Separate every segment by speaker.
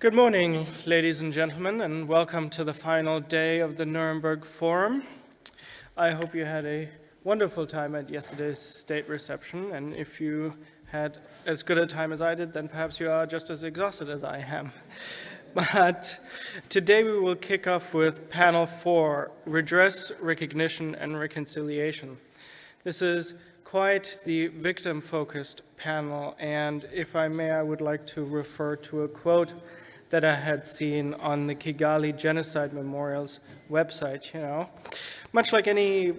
Speaker 1: Good morning, ladies and gentlemen, and welcome to the final day of the Nuremberg Forum. I hope you had a wonderful time at yesterday's state reception, and if you had as good a time as I did, then perhaps you are just as exhausted as I am. But today we will kick off with panel 4, Redress, Recognition, and Reconciliation. This is quite the victim-focused panel, and if I may, I would like to refer to a quote that I had seen on the Kigali Genocide Memorial's website. Much like any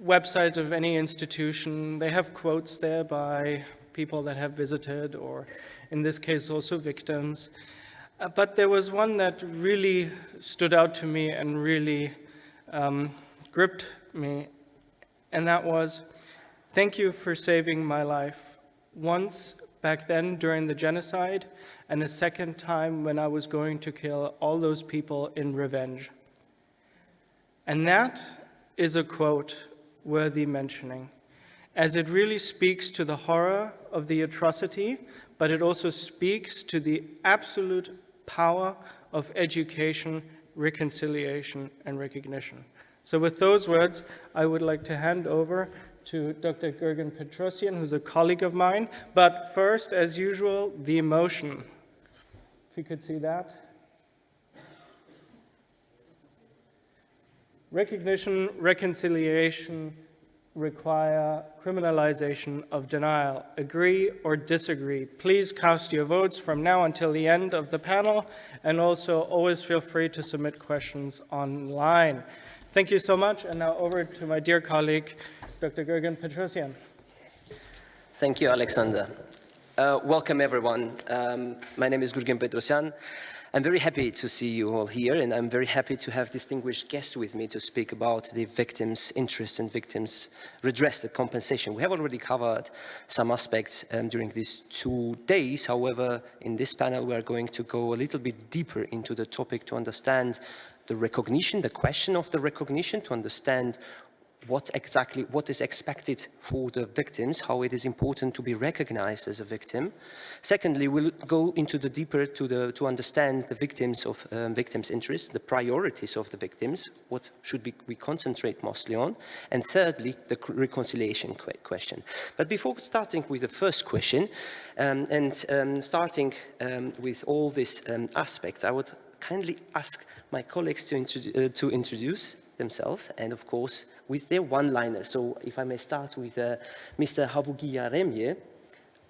Speaker 1: website of any institution, they have quotes there by people that have visited, or in this case also victims. But there was one that really stood out to me and really gripped me, and that was, "Thank you for saving my life. Once back then during the genocide, and a second time when I was going to kill all those people in revenge." And that is a quote worthy mentioning, as it really speaks to the horror of the atrocity, but it also speaks to the absolute power of education, reconciliation, and recognition. So with those words, I would like to hand over to Dr. Gurgen Petrossian, who's a colleague of mine. But first, as usual, the emotion. If you could see that. Recognition, reconciliation require criminalization of denial. Agree or disagree? Please cast your votes from now until the end of the panel, and also always feel free to submit questions online. Thank you so much, and now over to my dear colleague, Dr. Gurgen Petrossian.
Speaker 2: Thank you, Alexander. Welcome, everyone. My name is Gurgen Petrossian. I'm very happy to see you all here, and I'm very happy to have distinguished guests with me to speak about the victims' interests and victims' redress, the compensation. We have already covered some aspects during these 2 days. However, in this panel, we are going to go a little bit deeper into the topic to understand the recognition, the question of the recognition, to understand what is expected for the victims, how it is important to be recognized as a victim. Secondly, we'll go into the deeper to understand the victims' interests, the priorities of the victims, what should we concentrate mostly on, and thirdly, the reconciliation question. But before starting with the first question, starting with all these aspects, I would kindly ask my colleagues to introduce themselves, and of course, with their one-liner. So if I may start with Mr. Havugiyaremye,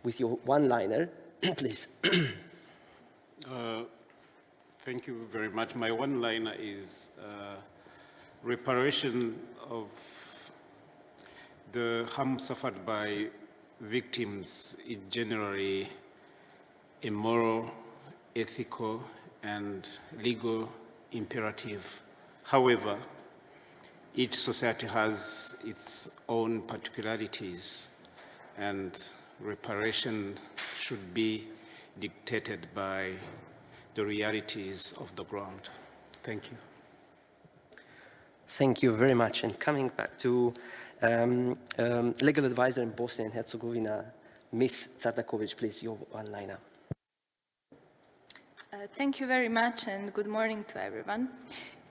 Speaker 2: with your one-liner, please.
Speaker 3: Thank you very much. My one-liner is reparation of the harm suffered by victims is generally a moral, ethical, and legal imperative. However, each society has its own particularities, and reparation should be dictated by the realities of the ground. Thank you.
Speaker 2: Thank you very much. And coming back to legal advisor in Bosnia and Herzegovina, Ms. Čardaković, please, your one-liner.
Speaker 4: Thank you very much, and good morning to everyone.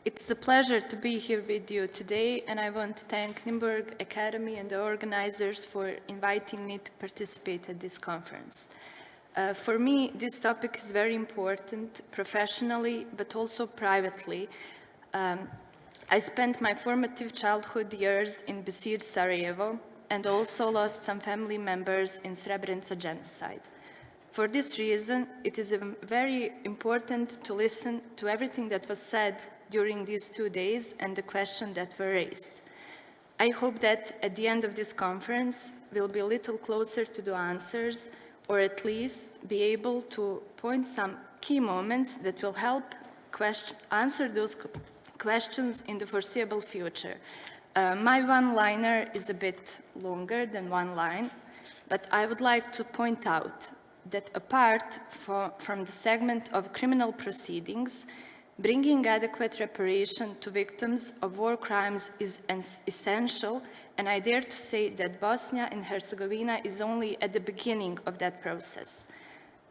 Speaker 4: It's a pleasure to be here with you today, and I want to thank Nuremberg Academy and the organizers for inviting me to participate at this conference. For me, this topic is very important professionally, but also privately. I spent my formative childhood years in besieged Sarajevo, and also lost some family members in Srebrenica genocide. For this reason, it is very important to listen to everything that was said during these 2 days and the questions that were raised. I hope that at the end of this conference, we'll be a little closer to the answers, or at least be able to point some key moments that will help answer those questions in the foreseeable future. My one-liner is a bit longer than one line, but I would like to point out that apart from the segment of criminal proceedings, bringing adequate reparation to victims of war crimes is essential, and I dare to say that Bosnia and Herzegovina is only at the beginning of that process.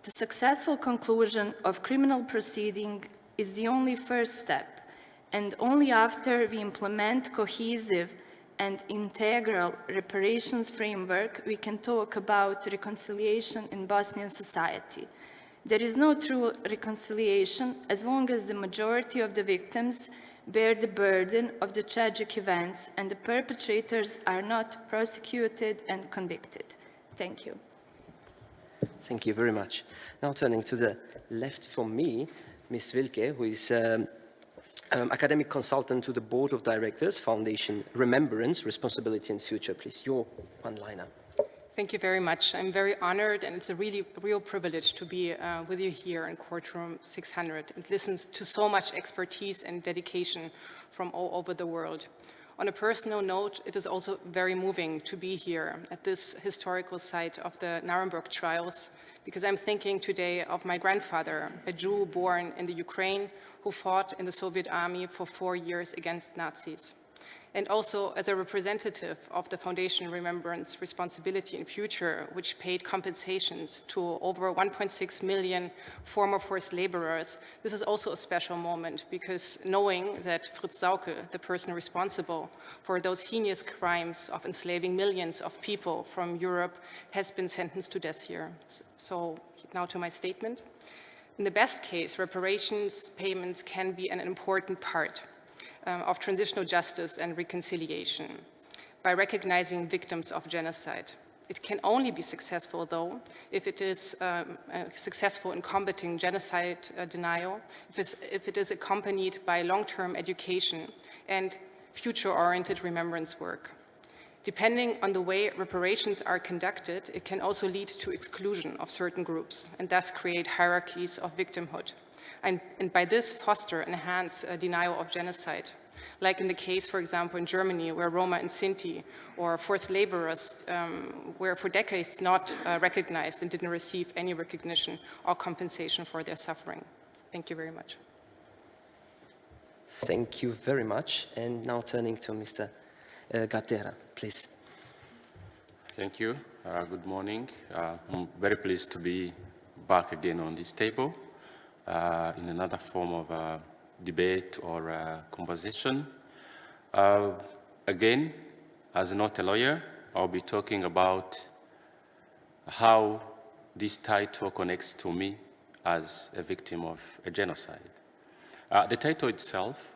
Speaker 4: The successful conclusion of criminal proceeding is the only first step, and only after we implement cohesive and integral reparations framework, we can talk about reconciliation in Bosnian society. There is no true reconciliation as long as the majority of the victims bear the burden of the tragic events and the perpetrators are not prosecuted and convicted. Thank you.
Speaker 2: Thank you very much. Now turning to the left from me, Ms. Wilke, who is academic consultant to the Board of Directors, Foundation Remembrance, Responsibility and Future. Please, your one-liner.
Speaker 5: Thank you very much. I'm very honored, and it's a real privilege to be with you here in Courtroom 600 and listen to so much expertise and dedication from all over the world. On a personal note, it is also very moving to be here at this historical site of the Nuremberg trials, because I'm thinking today of my grandfather, a Jew born in the Ukraine who fought in the Soviet army for 4 years against Nazis. And also as a representative of the Foundation Remembrance, Responsibility and Future, which paid compensations to over 1.6 million former forced laborers, this is also a special moment, because knowing that Fritz Sauke, the person responsible for those heinous crimes of enslaving millions of people from Europe, has been sentenced to death here. So now to my statement. In the best case, reparations payments can be an important part of transitional justice and reconciliation by recognizing victims of genocide. It can only be successful, though, if it is successful in combating genocide denial, if it is accompanied by long-term education and future-oriented remembrance work. Depending on the way reparations are conducted, it can also lead to exclusion of certain groups and thus create hierarchies of victimhood. And by this foster and enhance denial of genocide, like in the case, for example, in Germany, where Roma and Sinti or forced laborers were for decades not recognized and didn't receive any recognition or compensation for their suffering. Thank you very much.
Speaker 2: Thank you very much. And now turning to Mr. Gatera, please.
Speaker 3: Thank you. Good morning. I'm very pleased to be back again on this table in another form of debate or conversation. Again, as not a lawyer, I'll be talking about how this title connects to me as a victim of a genocide. The title itself,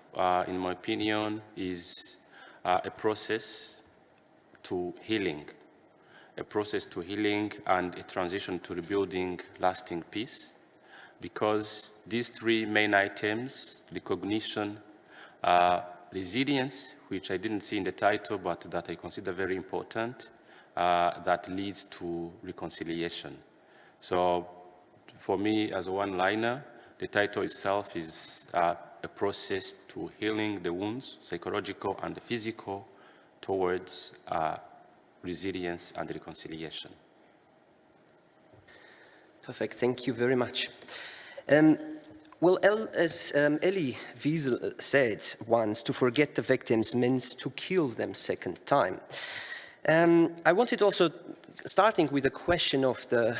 Speaker 3: in my opinion, is a process to healing. A process to healing and a transition to rebuilding lasting peace, because these three main items, recognition, resilience, which I didn't see in the title, but that I consider very important, that leads to reconciliation. So for me, as a one-liner, the title itself is a process to healing the wounds, psychological and physical, towards resilience and reconciliation.
Speaker 2: Perfect, thank you very much. Well, as Elie Wiesel said once, to forget the victims means to kill them second time. I wanted also, starting with the question of the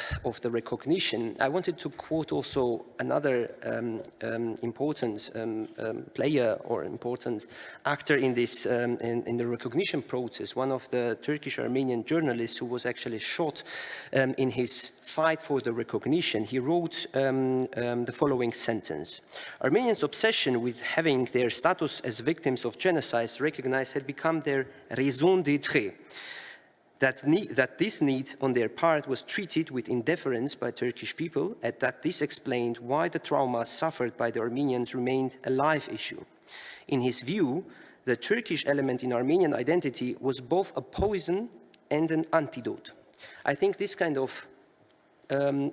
Speaker 2: recognition, I wanted to quote also another important player or important actor in this in the recognition process. One of the Turkish-Armenian journalists who was actually shot in his fight for the recognition. He wrote the following sentence: "Armenians' obsession with having their status as victims of genocide recognized had become their raison d'être. That this need on their part was treated with indifference by Turkish people, and that this explained why the trauma suffered by the Armenians remained a live issue. In his view, the Turkish element in Armenian identity was both a poison and an antidote." I think this kind of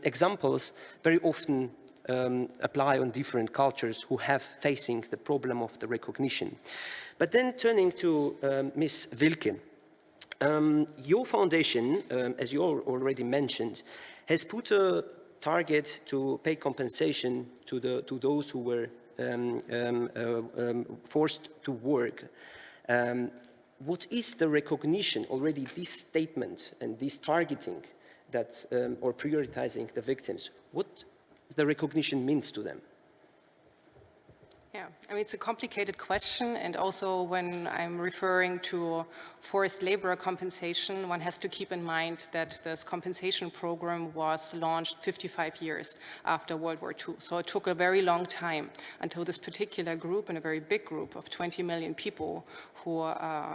Speaker 2: examples very often apply on different cultures who have facing the problem of the recognition. But then turning to Ms. Wilke. Your foundation, as you already mentioned, has put a target to pay compensation to those who were forced to work. What is the recognition, already this statement and this targeting, that, or prioritizing the victims, what the recognition means to them?
Speaker 5: Yeah, I mean, it's a complicated question, and also when I'm referring to forced labor compensation, one has to keep in mind that this compensation program was launched 55 years after World War II. So it took a very long time until this particular group, and a very big group of 20 million people who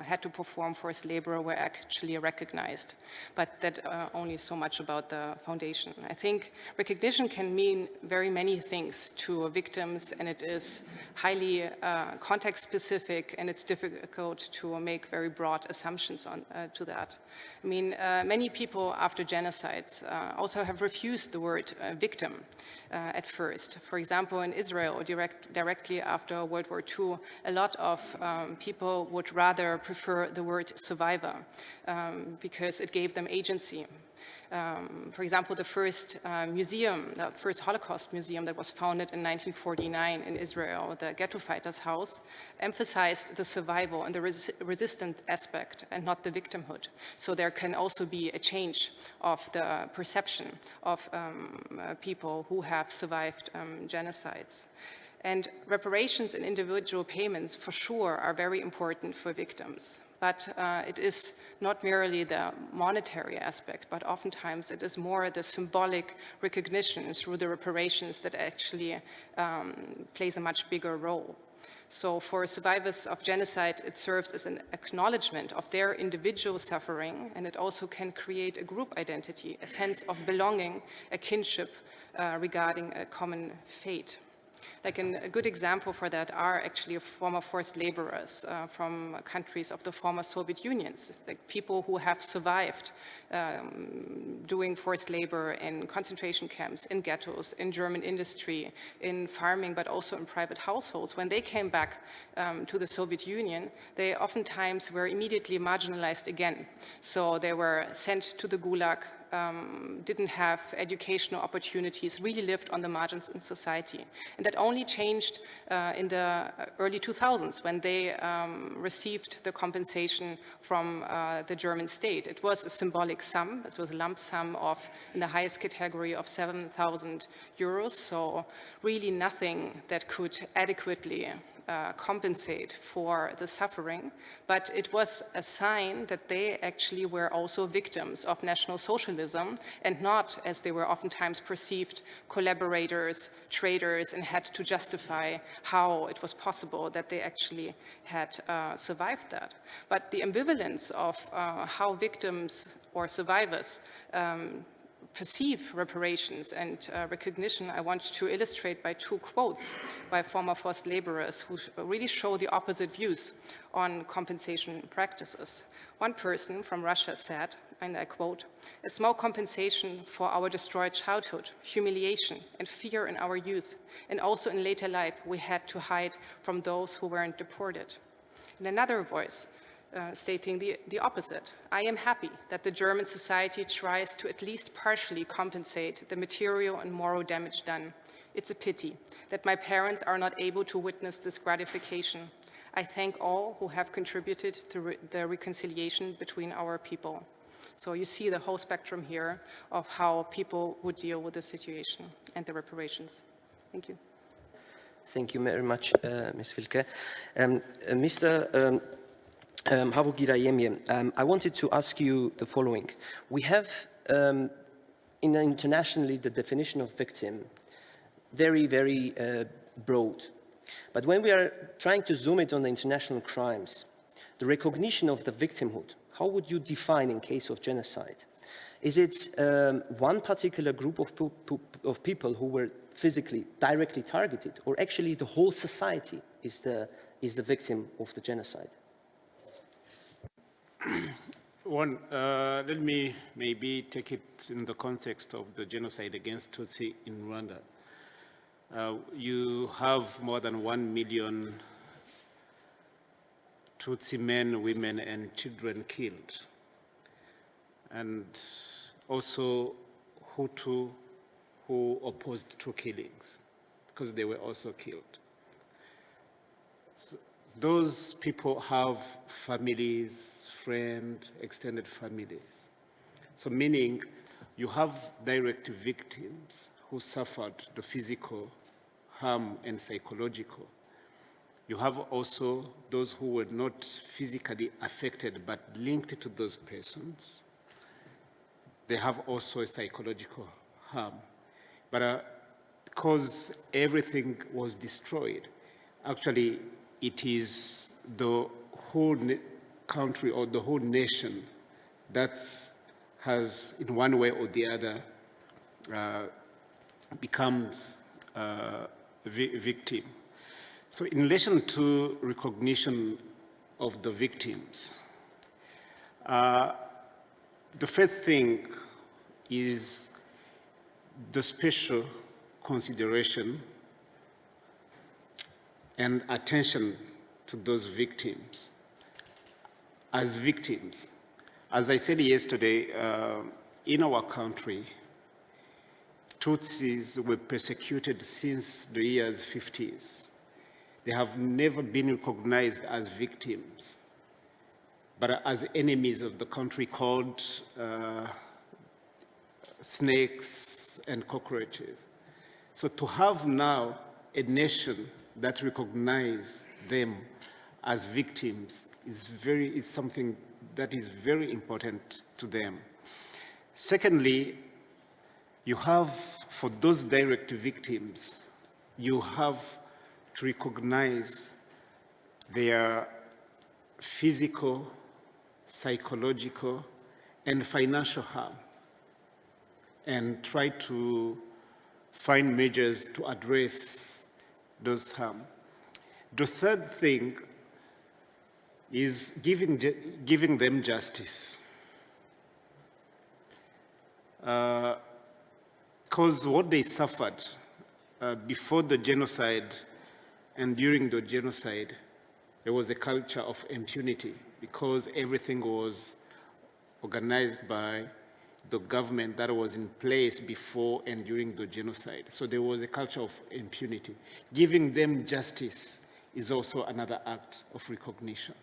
Speaker 5: had to perform forced labor, were actually recognized. But that only so much about the foundation. I think recognition can mean very many things to victims, and it is highly context-specific, and it's difficult to make very broad assumptions on to that. I mean, many people after genocides also have refused the word victim at first. For example, in Israel, directly after World War II, a lot of people would rather prefer the word survivor because it gave them agency. For example, the first the first Holocaust museum that was founded in 1949 in Israel, the Ghetto Fighters House, emphasized the survival and the resistant aspect and not the victimhood. So there can also be a change of the perception of people who have survived genocides. And reparations and individual payments, for sure, are very important for victims. But it is not merely the monetary aspect, but oftentimes it is more the symbolic recognition through the reparations that actually plays a much bigger role. So for survivors of genocide, it serves as an acknowledgement of their individual suffering, and it also can create a group identity, a sense of belonging, a kinship regarding a common fate. Like a good example for that are actually former forced laborers from countries of the former Soviet Unions, like people who have survived doing forced labor in concentration camps, in ghettos, in German industry, in farming, but also in private households. When they came back to the Soviet Union, they oftentimes were immediately marginalized again. So they were sent to the Gulag, didn't have educational opportunities, really lived on the margins in society. And that only changed in the early 2000s when they received the compensation from the German state. It was a symbolic sum. It was a lump sum of, in the highest category, of 7,000 euros. So really nothing that could adequately compensate for the suffering, but it was a sign that they actually were also victims of National Socialism and not, as they were oftentimes perceived, collaborators, traitors, and had to justify how it was possible that they actually had survived that. But the ambivalence of how victims or survivors perceive reparations and recognition, I want to illustrate by two quotes by former forced laborers who really show the opposite views on compensation practices. One person from Russia said, and I quote, "A small compensation for our destroyed childhood, humiliation and fear in our youth, and also in later life we had to hide from those who weren't deported." And another voice stating the opposite. "I am happy that the German society tries to at least partially compensate the material and moral damage done. It's a pity that my parents are not able to witness this gratification. I thank all who have contributed to the reconciliation between our people." So you see the whole spectrum here of how people would deal with the situation and the reparations. Thank you.
Speaker 2: Thank you very much, Ms. Wilke. Mr. Havugiyaremye, I wanted to ask you the following. We have internationally the definition of victim very, very broad. But when we are trying to zoom it on the international crimes, the recognition of the victimhood, how would you define in case of genocide? Is it one particular group of people who were physically, directly targeted, or actually the whole society is the victim of the genocide?
Speaker 6: One, let me maybe take it in the context of the genocide against Tutsi in Rwanda. You have more than 1 million Tutsi men, women, and children killed. And also Hutu who opposed to killings, because they were also killed. So those people have families, friends, extended families. So meaning you have direct victims who suffered the physical harm and psychological. You have also those who were not physically affected but linked to those persons. They have also a psychological harm. But because everything was destroyed, actually it is the whole country or the whole nation that has, in one way or the other, becomes a victim. So in relation to recognition of the victims, the first thing is the special consideration and attention to those victims as victims. As I said yesterday, in our country, Tutsis were persecuted since the years 50s. They have never been recognized as victims, but as enemies of the country called snakes and cockroaches. So to have now a nation that recognizes them as victims is something that is very important to them. Secondly, you have, for those direct victims, you have to recognize their physical, psychological, and financial harm, and try to find measures to address those harm. The third thing is giving them justice. Because what they suffered before the genocide and during the genocide, there was a culture of impunity because everything was organized by the government that was in place before and during the genocide. So there was a culture of impunity. Giving them justice is also another act of recognition.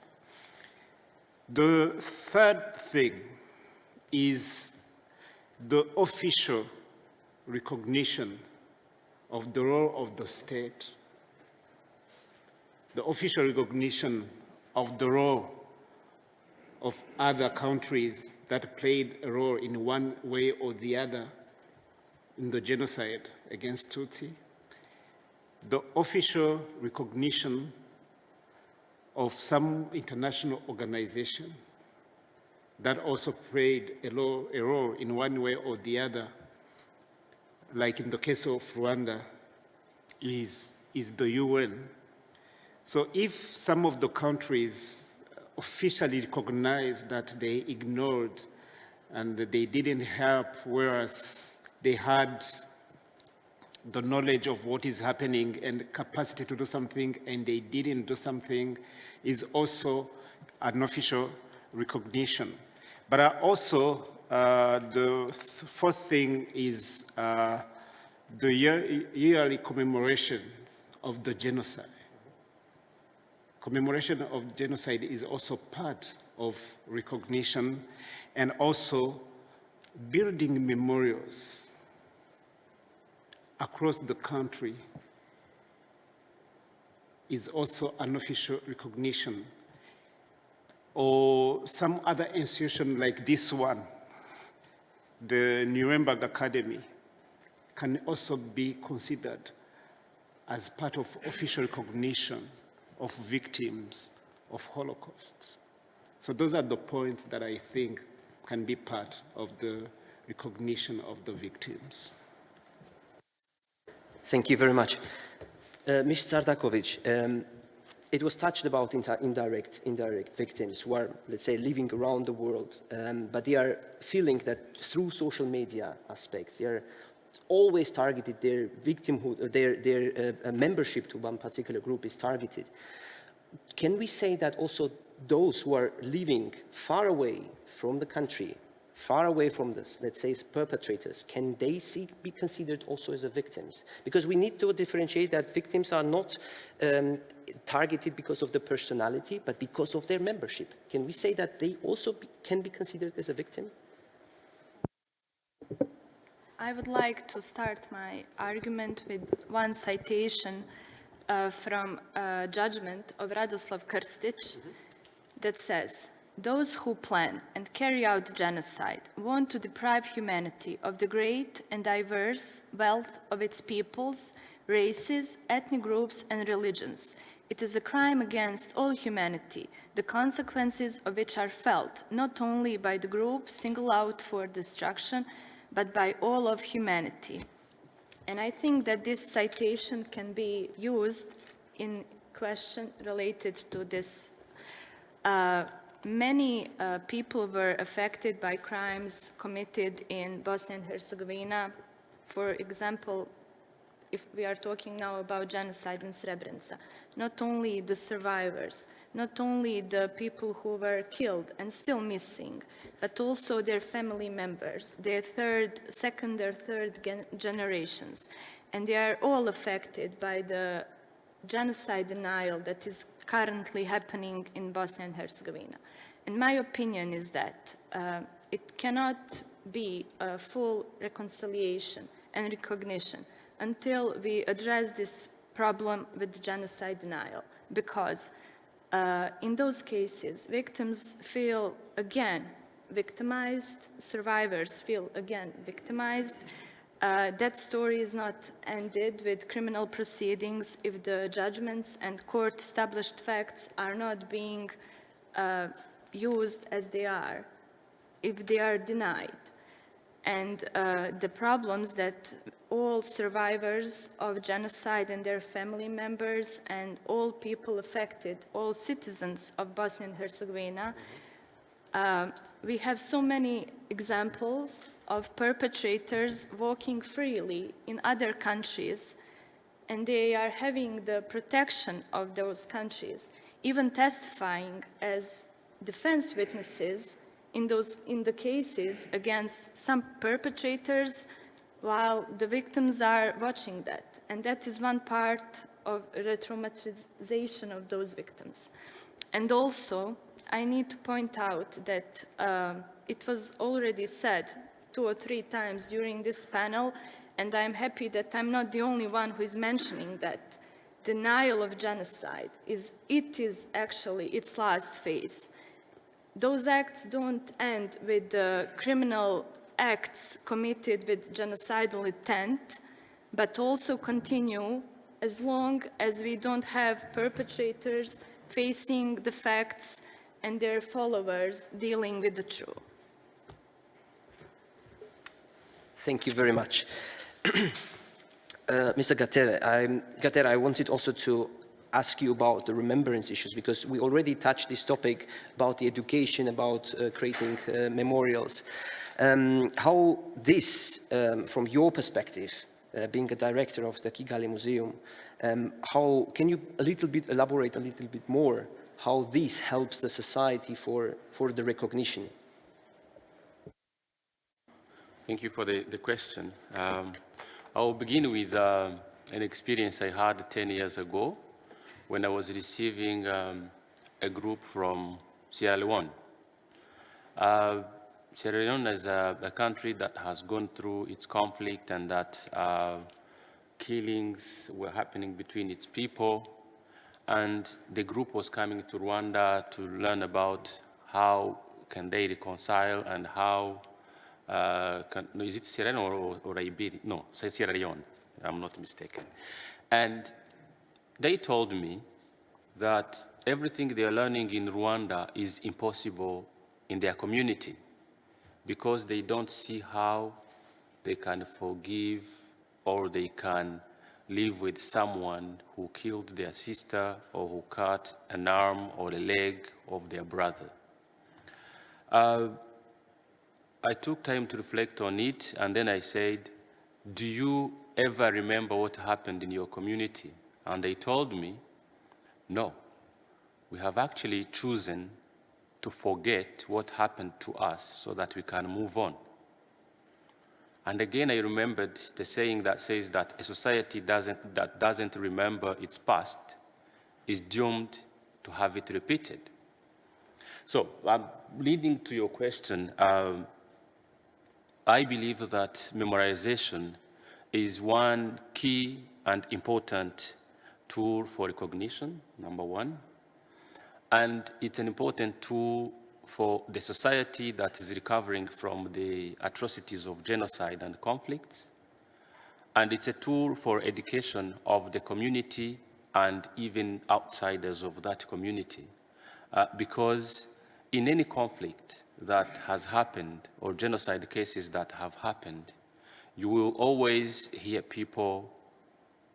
Speaker 6: The third thing is the official recognition of the role of the state, the official recognition of the role of other countries that played a role in one way or the other in the genocide against Tutsi, the official recognition of some international organization that also played a role in one way or the other, like in the case of Rwanda, is the UN. So if some of the countries officially recognize that they ignored and that they didn't help, whereas they had the knowledge of what is happening and capacity to do something, and they didn't do something, is also an official recognition. But also, the fourth thing is the yearly commemoration of the genocide. Commemoration of genocide is also part of recognition, and also building memorials across the country is also an official recognition. Or some other institution like this one, the Nuremberg Academy, can also be considered as part of official recognition of victims of Holocaust. So those are the points that I think can be part of the recognition of the victims.
Speaker 2: Thank you very much. Ms. Čardaković, it was touched about indirect victims who are, let's say, living around the world, but they are feeling that through social media aspects, they are always targeted, their victimhood, their membership to one particular group is targeted. Can we say that also those who are living far away from the country, far away from this, let's say, perpetrators, can they be considered also as victims? Because we need to differentiate that victims are not targeted because of the personality, but because of their membership. Can we say that they also can be considered as a victim?
Speaker 4: I would like to start my argument with one citation from a judgment of Radoslav Krstić that says, "Those who plan and carry out genocide want to deprive humanity of the great and diverse wealth of its peoples, races, ethnic groups, and religions. It is a crime against all humanity, the consequences of which are felt not only by the group singled out for destruction, but by all of humanity." And I think that this citation can be used in question related to this. Many people were affected by crimes committed in Bosnia and Herzegovina. For example, if we are talking now about genocide in Srebrenica, not only the survivors, not only the people who were killed and still missing, but also their family members, their second or third generations. And they are all affected by the genocide denial that is currently happening in Bosnia and Herzegovina. And my opinion is that it cannot be a full reconciliation and recognition until we address this problem with genocide denial, because in those cases, victims feel again victimized, survivors feel again victimized. That story is not ended with criminal proceedings if the judgments and court-established facts are not being used as they are, if they are denied. And the problems that all survivors of genocide and their family members and all people affected, all citizens of Bosnia and Herzegovina, we have so many examples of perpetrators walking freely in other countries, and they are having the protection of those countries, even testifying as defense witnesses in the cases against some perpetrators while the victims are watching that. And that is one part of re-traumatization of those victims. And also, I need to point out that it was already said 2 or 3 times during this panel, and I'm happy that I'm not the only one who is mentioning that denial of genocide is actually its last phase. Those acts don't end with the criminal acts committed with genocidal intent, but also continue as long as we don't have perpetrators facing the facts and their followers dealing with the truth.
Speaker 2: Thank you very much. Mr. Gatera, I wanted also to ask you about the remembrance issues, because we already touched this topic about the education, about creating memorials. How this, from your perspective, being a director of the Kigali Museum, how can you elaborate a little bit more how this helps the society for the recognition?
Speaker 3: Thank you for the question. I'll begin with an experience I had 10 years ago when I was receiving a group from Sierra Leone. Sierra Leone is a country that has gone through its conflict and that killings were happening between its people. And the group was coming to Rwanda to learn about how can they reconcile and how is it Sierra Leone or Liberia? No, Sierra Leone, I'm not mistaken. And they told me that everything they are learning in Rwanda is impossible in their community because they don't see how they can forgive or they can live with someone who killed their sister or who cut an arm or a leg of their brother. I took time to reflect on it, and then I said, do you ever remember what happened in your community? And they told me, no, we have actually chosen to forget what happened to us so that we can move on. And again, I remembered the saying that says that a society that doesn't remember its past is doomed to have it repeated. So, leading to your question, I believe that memorization is one key and important tool for recognition, number one. And it's an important tool for the society that is recovering from the atrocities of genocide and conflicts. And it's a tool for education of the community and even outsiders of that community. Because in any conflict that has happened, or genocide cases that have happened, you will always hear people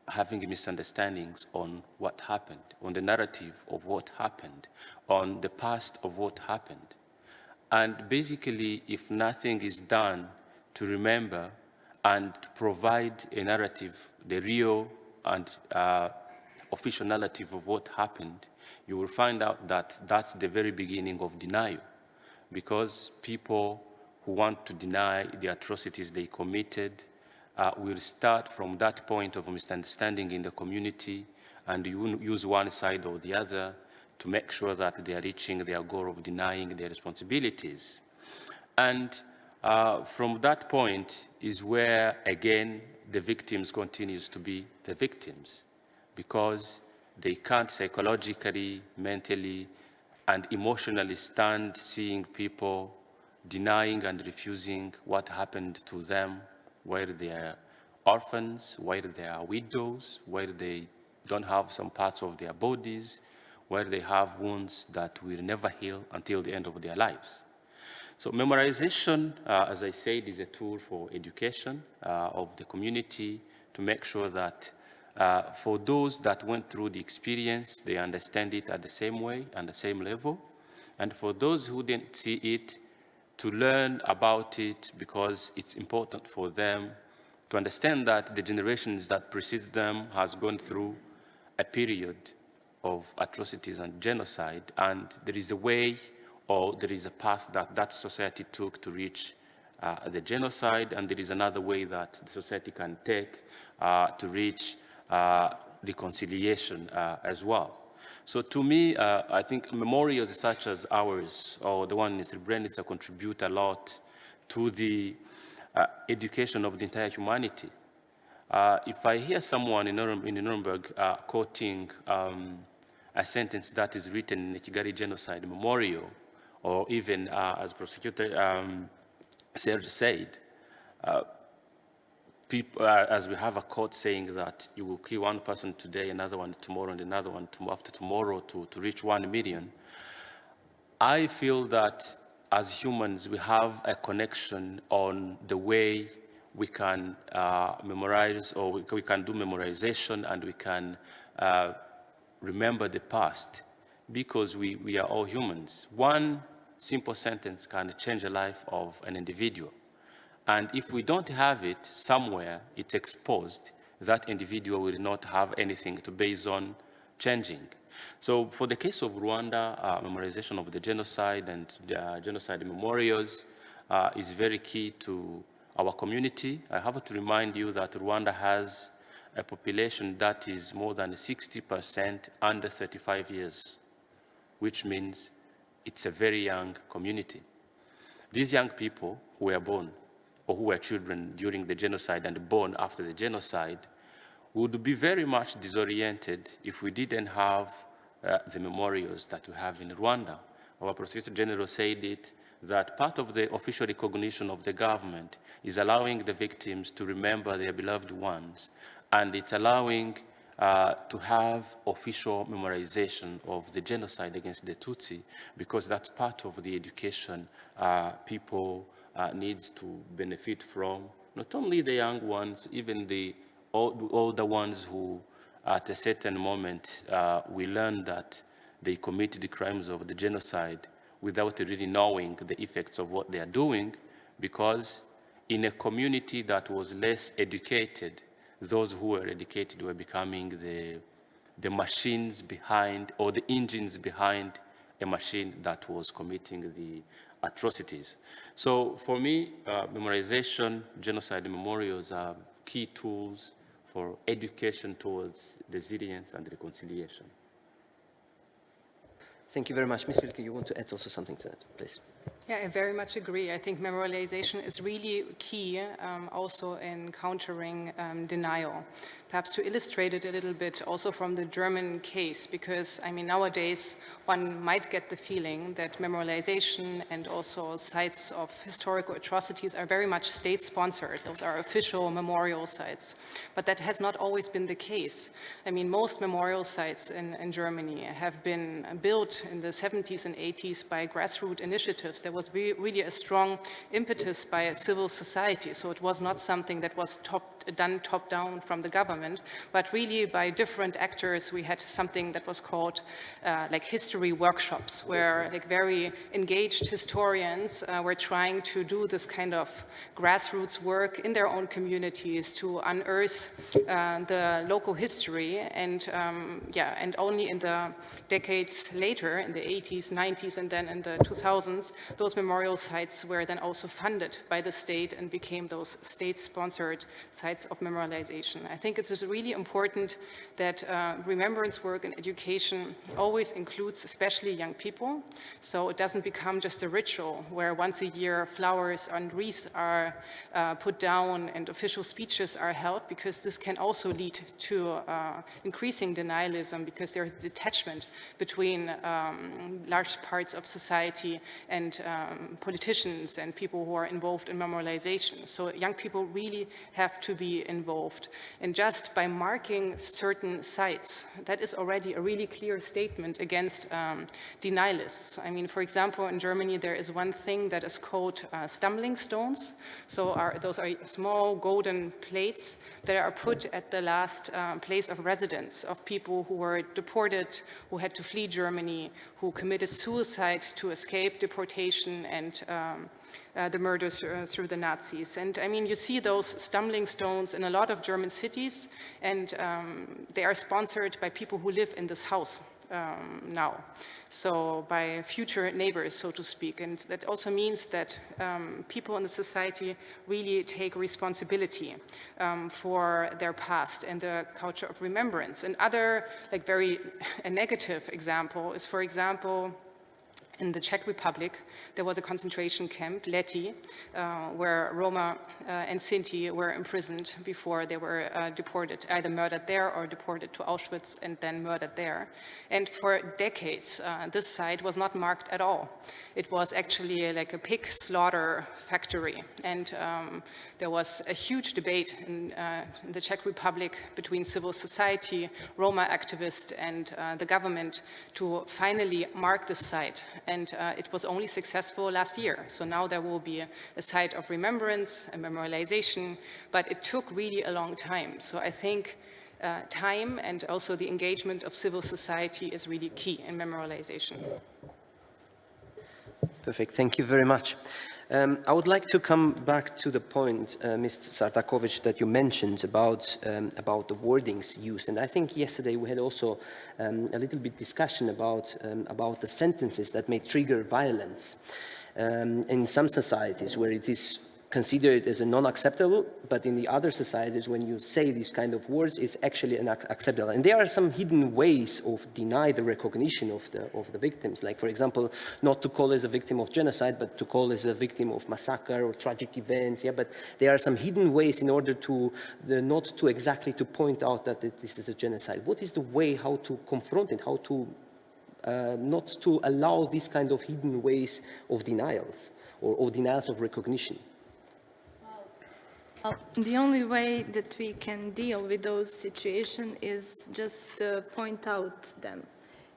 Speaker 3: having misunderstandings on what happened, on the narrative of what happened, on the past of what happened. And basically, if nothing is done to remember and to provide a narrative, the real and official narrative of what happened, you will find out that that's the very beginning of denial, because people who want to deny the atrocities they committed will start from that point of misunderstanding in the community, and you use one side or the other to make sure that they are reaching their goal of denying their responsibilities. And from that point is where, again, the victims continues to be the victims, because they can't psychologically, mentally, and emotionally stand seeing people denying and refusing what happened to them, whether they are orphans, whether they are widows, whether they don't have some parts of their bodies, whether they have wounds that will never heal until the end of their lives. So memorization, as I said, is a tool for education of the community to make sure that for those that went through the experience, they understand it at the same way and the same level. And for those who didn't see it, to learn about it, because it's important for them to understand that the generations that precede them has gone through a period of atrocities and genocide, and there is a way or there is a path that that society took to reach the genocide, and there is another way that the society can take to reach reconciliation as well. So to me, I think memorials such as ours, or the one in Srebrenica, contribute a lot to the education of the entire humanity. If I hear someone in Nuremberg quoting a sentence that is written in the Kigali Genocide Memorial, or even as Prosecutor Serge said, people, as we have a quote saying that you will kill one person today, another one tomorrow, and another one after tomorrow to reach 1 million. I feel that as humans, we have a connection on the way we can memorize, or we can do memorization, and we can remember the past, because we are all humans. One simple sentence can change the life of an individual. And if we don't have it somewhere, it's exposed, that individual will not have anything to base on changing. So for the case of Rwanda, memorization of the genocide and genocide memorials is very key to our community. I have to remind you that Rwanda has a population that is more than 60% under 35 years, which means it's a very young community. These young people who were born or who were children during the genocide and born after the genocide would be very much disoriented if we didn't have the memorials that we have in Rwanda. Our Prosecutor General said it, that part of the official recognition of the government is allowing the victims to remember their beloved ones, and it's allowing to have official memorization of the genocide against the Tutsi, because that's part of the education people needs to benefit from, not only the young ones, even the older ones who at a certain moment we learn that they committed the crimes of the genocide without really knowing the effects of what they are doing, because in a community that was less educated, those who were educated were becoming the machines behind, or the engines behind a machine that was committing the atrocities. So for me, memorization, genocide memorials are key tools for education towards resilience and reconciliation.
Speaker 2: Thank you very much. Ms. Wilke, you want to add also something to that, please?
Speaker 5: Yeah, I very much agree. I think memorialization is really key also in countering denial. Perhaps to illustrate it a little bit also from the German case, because I mean nowadays one might get the feeling that memorialization and also sites of historical atrocities are very much state-sponsored. Those are official memorial sites. But that has not always been the case. I mean, most memorial sites in Germany have been built in the 70s and 80s by grassroots initiatives. There was really a strong impetus by civil society. So it was not something that was done top-down from the government, but really by different actors. We had something that was called like history workshops, where like very engaged historians were trying to do this kind of grassroots work in their own communities to unearth the local history. And and only in the decades later, in the 80s, 90s, and then in the 2000s, those memorial sites were then also funded by the state and became those state-sponsored sites of memorialization. I think it's just really important that remembrance work and education always includes especially young people, so it doesn't become just a ritual where once a year flowers and wreaths are put down and official speeches are held, because this can also lead to increasing denialism, because there's detachment between large parts of society and politicians and people who are involved in memorialization. So young people really have to be involved. And just by marking certain sites, that is already a really clear statement against denialists. I mean, for example, in Germany, there is one thing that is called stumbling stones. So those are small golden plates that are put at the last place of residence of people who were deported, who had to flee Germany, who committed suicide to escape deportation and the murders through the Nazis. And I mean, you see those stumbling stones in a lot of German cities, and they are sponsored by people who live in this house now. So by future neighbors, so to speak. And that also means that people in the society really take responsibility for their past and the culture of remembrance. And other, like a negative example is, for example, in the Czech Republic, there was a concentration camp, Lety, where Roma and Sinti were imprisoned before they were deported, either murdered there or deported to Auschwitz and then murdered there. And for decades, this site was not marked at all. It was actually like a pig slaughter factory. And there was a huge debate in the Czech Republic between civil society, Roma activists, and the government to finally mark this site. And it was only successful last year. So now there will be a site of remembrance and memorialization, but it took really a long time. So I think time and also the engagement of civil society is really key in memorialization.
Speaker 2: Perfect, thank you very much. I would like to come back to the point, Ms. Čardaković, that you mentioned about the wordings used. And I think yesterday we had also a little bit discussion about the sentences that may trigger violence in some societies where it is considered as a non-acceptable, but in the other societies, when you say these kind of words, it's actually acceptable. And there are some hidden ways of deny the recognition of the victims, like, for example, not to call as a victim of genocide, but to call as a victim of massacre or tragic events. Yeah, but there are some hidden ways in order to not to exactly to point out that this is a genocide. What is the way how to confront it, how to not to allow these kind of hidden ways of denials or denials of recognition?
Speaker 4: The only way that we can deal with those situations is just point out them.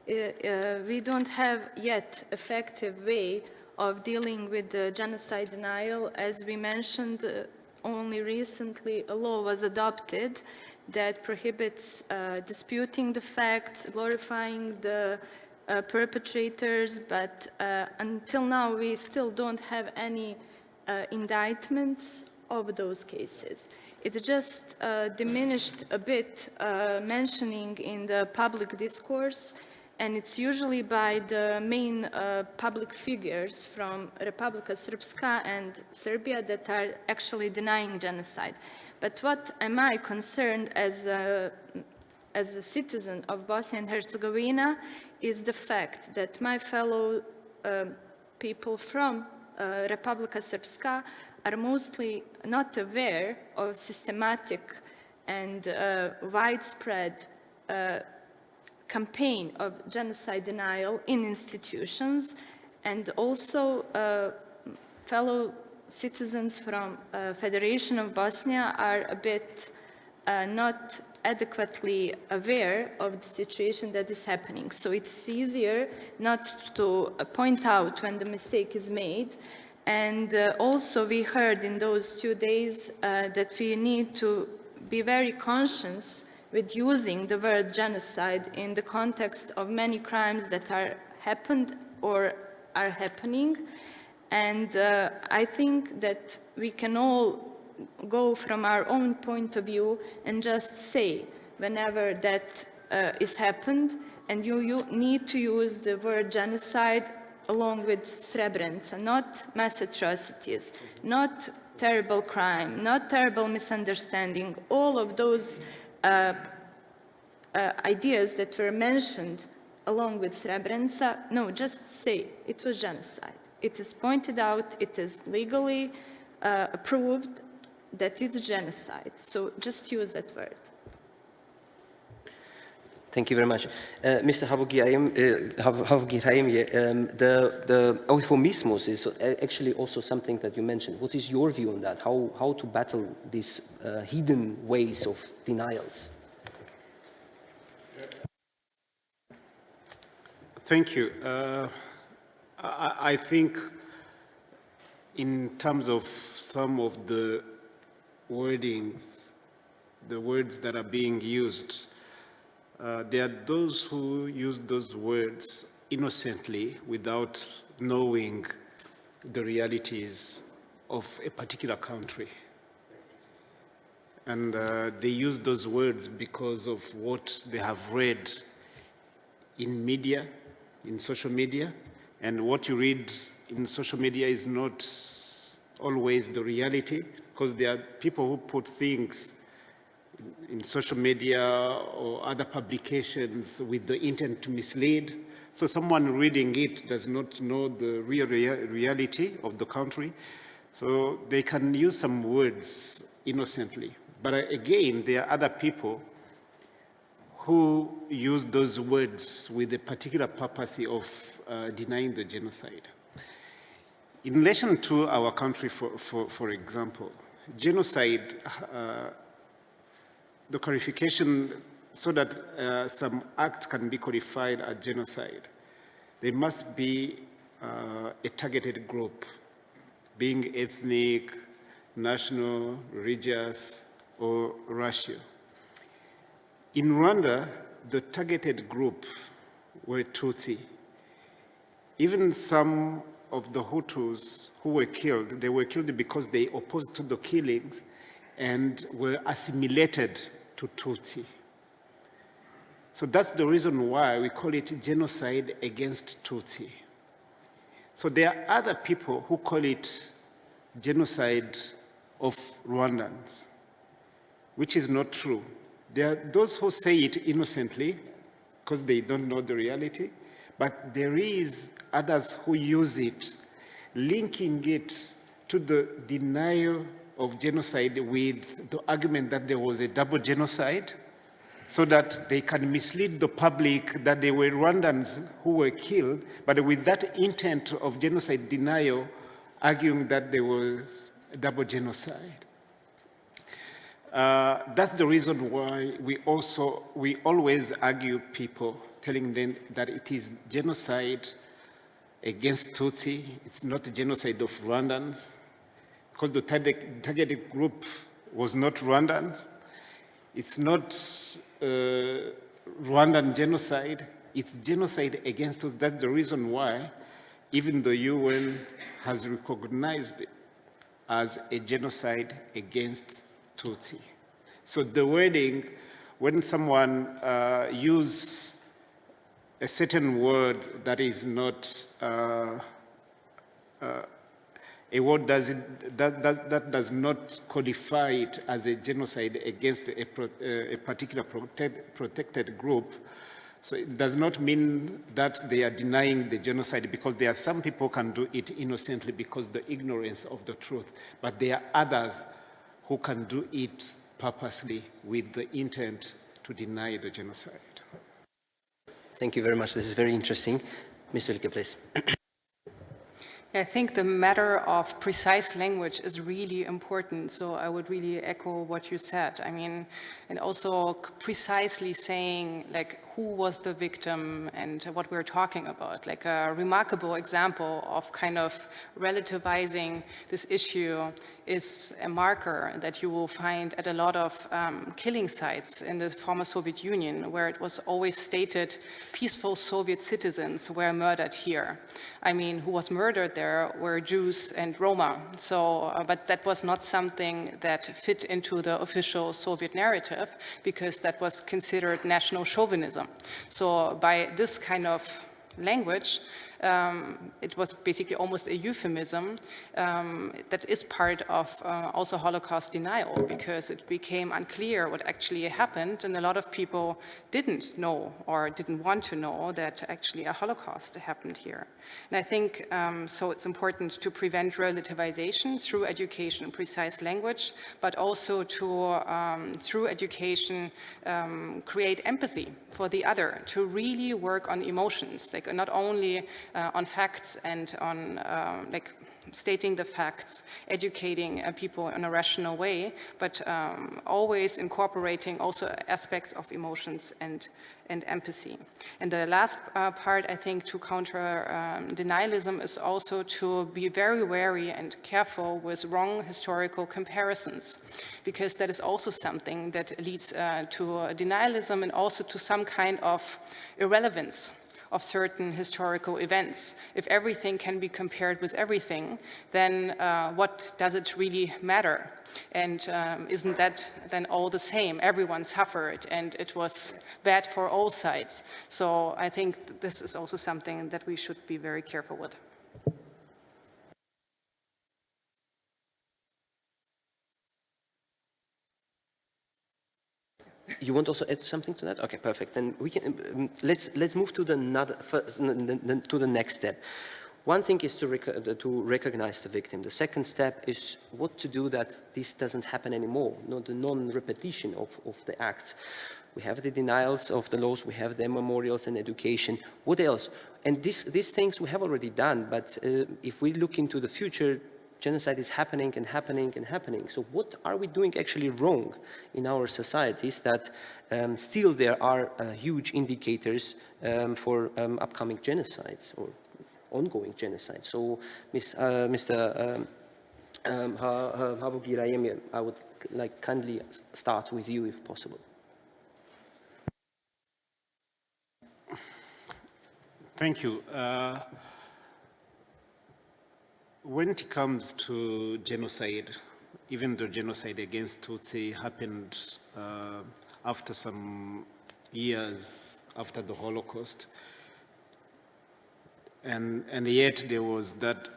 Speaker 4: We don't have yet effective way of dealing with the genocide denial. As we mentioned, only recently a law was adopted that prohibits disputing the facts, glorifying the perpetrators, but until now we still don't have any indictments of those cases. It's just diminished a bit mentioning in the public discourse, and it's usually by the main public figures from Republika Srpska and Serbia that are actually denying genocide. But what am I concerned as as a citizen of Bosnia and Herzegovina is the fact that my fellow people from Republika Srpska are mostly not aware of systematic and widespread campaign of genocide denial in institutions, and also fellow citizens from Federation of Bosnia are a bit not adequately aware of the situation that is happening. So it's easier not to point out when the mistake is made. And also we heard in those 2 days that we need to be very conscious with using the word genocide in the context of many crimes that are happened or are happening. And I think that we can all go from our own point of view and just say whenever that is happened, and you need to use the word genocide along with Srebrenica, not mass atrocities, not terrible crime, not terrible misunderstanding, all of those ideas that were mentioned along with Srebrenica. No, just say it was genocide. It is pointed out, it is legally approved that it's genocide. So just use that word.
Speaker 2: Thank you very much. Mr. Havugiyaremye, the euphemismus is actually also something that you mentioned. What is your view on that? How to battle these hidden ways of denials?
Speaker 6: Thank you. I think in terms of some of the wordings, the words that are being used, there are those who use those words innocently without knowing the realities of a particular country. And they use those words because of what they have read in media, in social media, and what you read in social media is not always the reality, because there are people who put things in social media or other publications with the intent to mislead. So someone reading it does not know the real reality of the country. So they can use some words innocently. But again, there are other people who use those words with a particular purpose of denying the genocide. In relation to our country, for example, genocide, the qualification so that some acts can be qualified as genocide, there must be a targeted group, being ethnic, national, religious, or racial. In Rwanda, the targeted group were Tutsi. Even some of the Hutus who were killed, they were killed because they opposed to the killings and were assimilated to Tutsi. So that's the reason why we call it genocide against Tutsi. So there are other people who call it genocide of Rwandans, which is not true. There are those who say it innocently because they don't know the reality, but there is others who use it, linking it to the denial of genocide with the argument that there was a double genocide, so that they can mislead the public that they were Rwandans who were killed, but with that intent of genocide denial, arguing that there was a double genocide. That's the reason why we always argue people, telling them that it is genocide against Tutsi, it's not a genocide of Rwandans, because the targeted group was not Rwandans. It's not Rwandan genocide, it's genocide against us. That's the reason why even the UN has recognized it as a genocide against Tutsi. So the wording, when someone uses a certain word that is not a war that does not qualify it as a genocide against a particular protected group. So it does not mean that they are denying the genocide, because there are some people who can do it innocently because of the ignorance of the truth, but there are others who can do it purposely with the intent to deny the genocide.
Speaker 2: Thank you very much. This is very interesting. Ms. Wilke, please.
Speaker 5: I think the matter of precise language is really important, so I would really echo what you said. I mean, and also precisely saying, like, who was the victim and what we're talking about. Like, a remarkable example of kind of relativizing this issue is a marker that you will find at a lot of killing sites in the former Soviet Union, where it was always stated peaceful Soviet citizens were murdered here. I mean, who was murdered there were Jews and Roma. So, but that was not something that fit into the official Soviet narrative, because that was considered national chauvinism. So by this kind of language, it was basically almost a euphemism that is part of also Holocaust denial, because it became unclear what actually happened, and a lot of people didn't know or didn't want to know that actually a Holocaust happened here. And I think so it's important to prevent relativization through education, precise language, but also to, through education, create empathy for the other, to really work on emotions, like not only on facts and on like stating the facts, educating people in a rational way, but always incorporating also aspects of emotions and empathy. And the last part, I think, to counter denialism is also to be very wary and careful with wrong historical comparisons, because that is also something that leads to denialism and also to some kind of irrelevance of certain historical events. If everything can be compared with everything, then what does it really matter? And isn't that then all the same? Everyone suffered and it was bad for all sides. So I think this is also something that we should be very careful with.
Speaker 2: You want also add something to that? Okay, perfect. Then we can let's move to the next step. One thing is to recognize the victim. The second step is what to do that this doesn't happen anymore. The non-repetition of the acts. We have the denials of the laws. We have the memorials and education. What else? And these things we have already done. But if we look into the future, genocide is happening and happening and happening. So what are we doing actually wrong in our societies that still there are huge indicators for upcoming genocides or ongoing genocides? So Mr. Havugiyaremye, I would like kindly start with you if possible.
Speaker 6: Thank you. When it comes to genocide, even though genocide against Tutsi happened after some years after the Holocaust, and yet there was that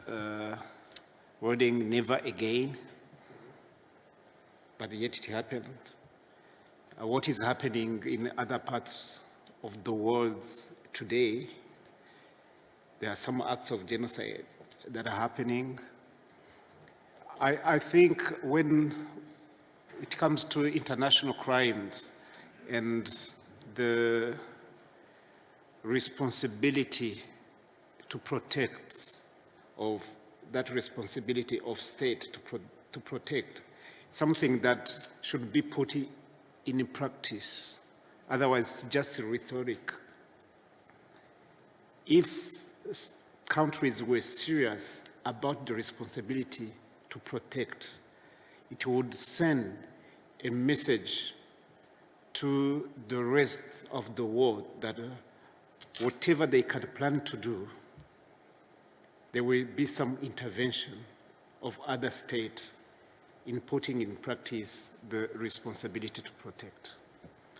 Speaker 6: wording, never again, but yet it happened. What is happening in other parts of the world today, there are some acts of genocide that are happening. I think when it comes to international crimes and the responsibility to protect, of that responsibility of state to protect, something that should be put in practice, otherwise just rhetoric. If countries were serious about the responsibility to protect, it would send a message to the rest of the world that whatever they can plan to do, there will be some intervention of other states in putting in practice the responsibility to protect.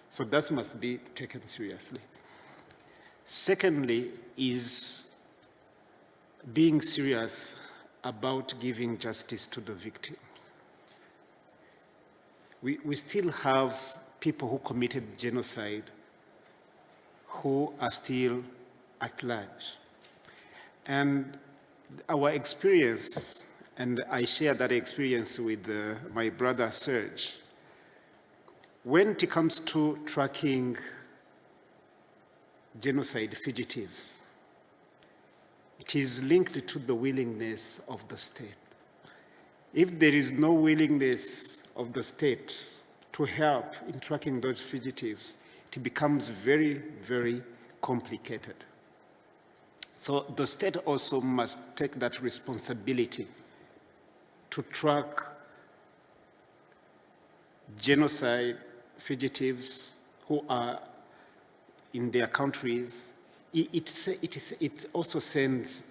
Speaker 6: So that must be taken seriously. Secondly is being serious about giving justice to the victims. We still have people who committed genocide who are still at large. And our experience, and I share that experience with my brother Serge, when it comes to tracking genocide fugitives, it is linked to the willingness of the state. If there is no willingness of the state to help in tracking those fugitives, it becomes very, very complicated. So the state also must take that responsibility to track genocide fugitives who are in their countries. It also sends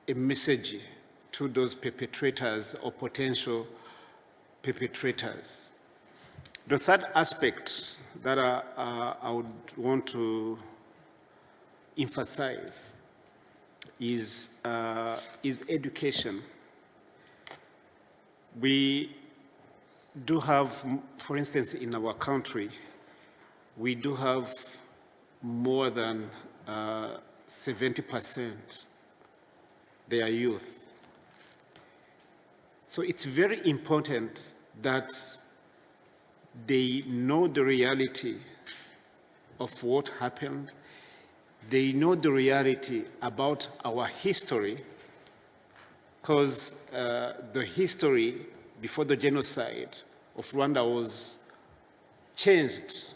Speaker 6: a message to those perpetrators or potential perpetrators. The third aspect that I would want to emphasize is education. We do have, for instance, in our country, we do have more than 70% they are youth. So it's very important that they know the reality of what happened. They know the reality about our history, because the history before the genocide of Rwanda was changed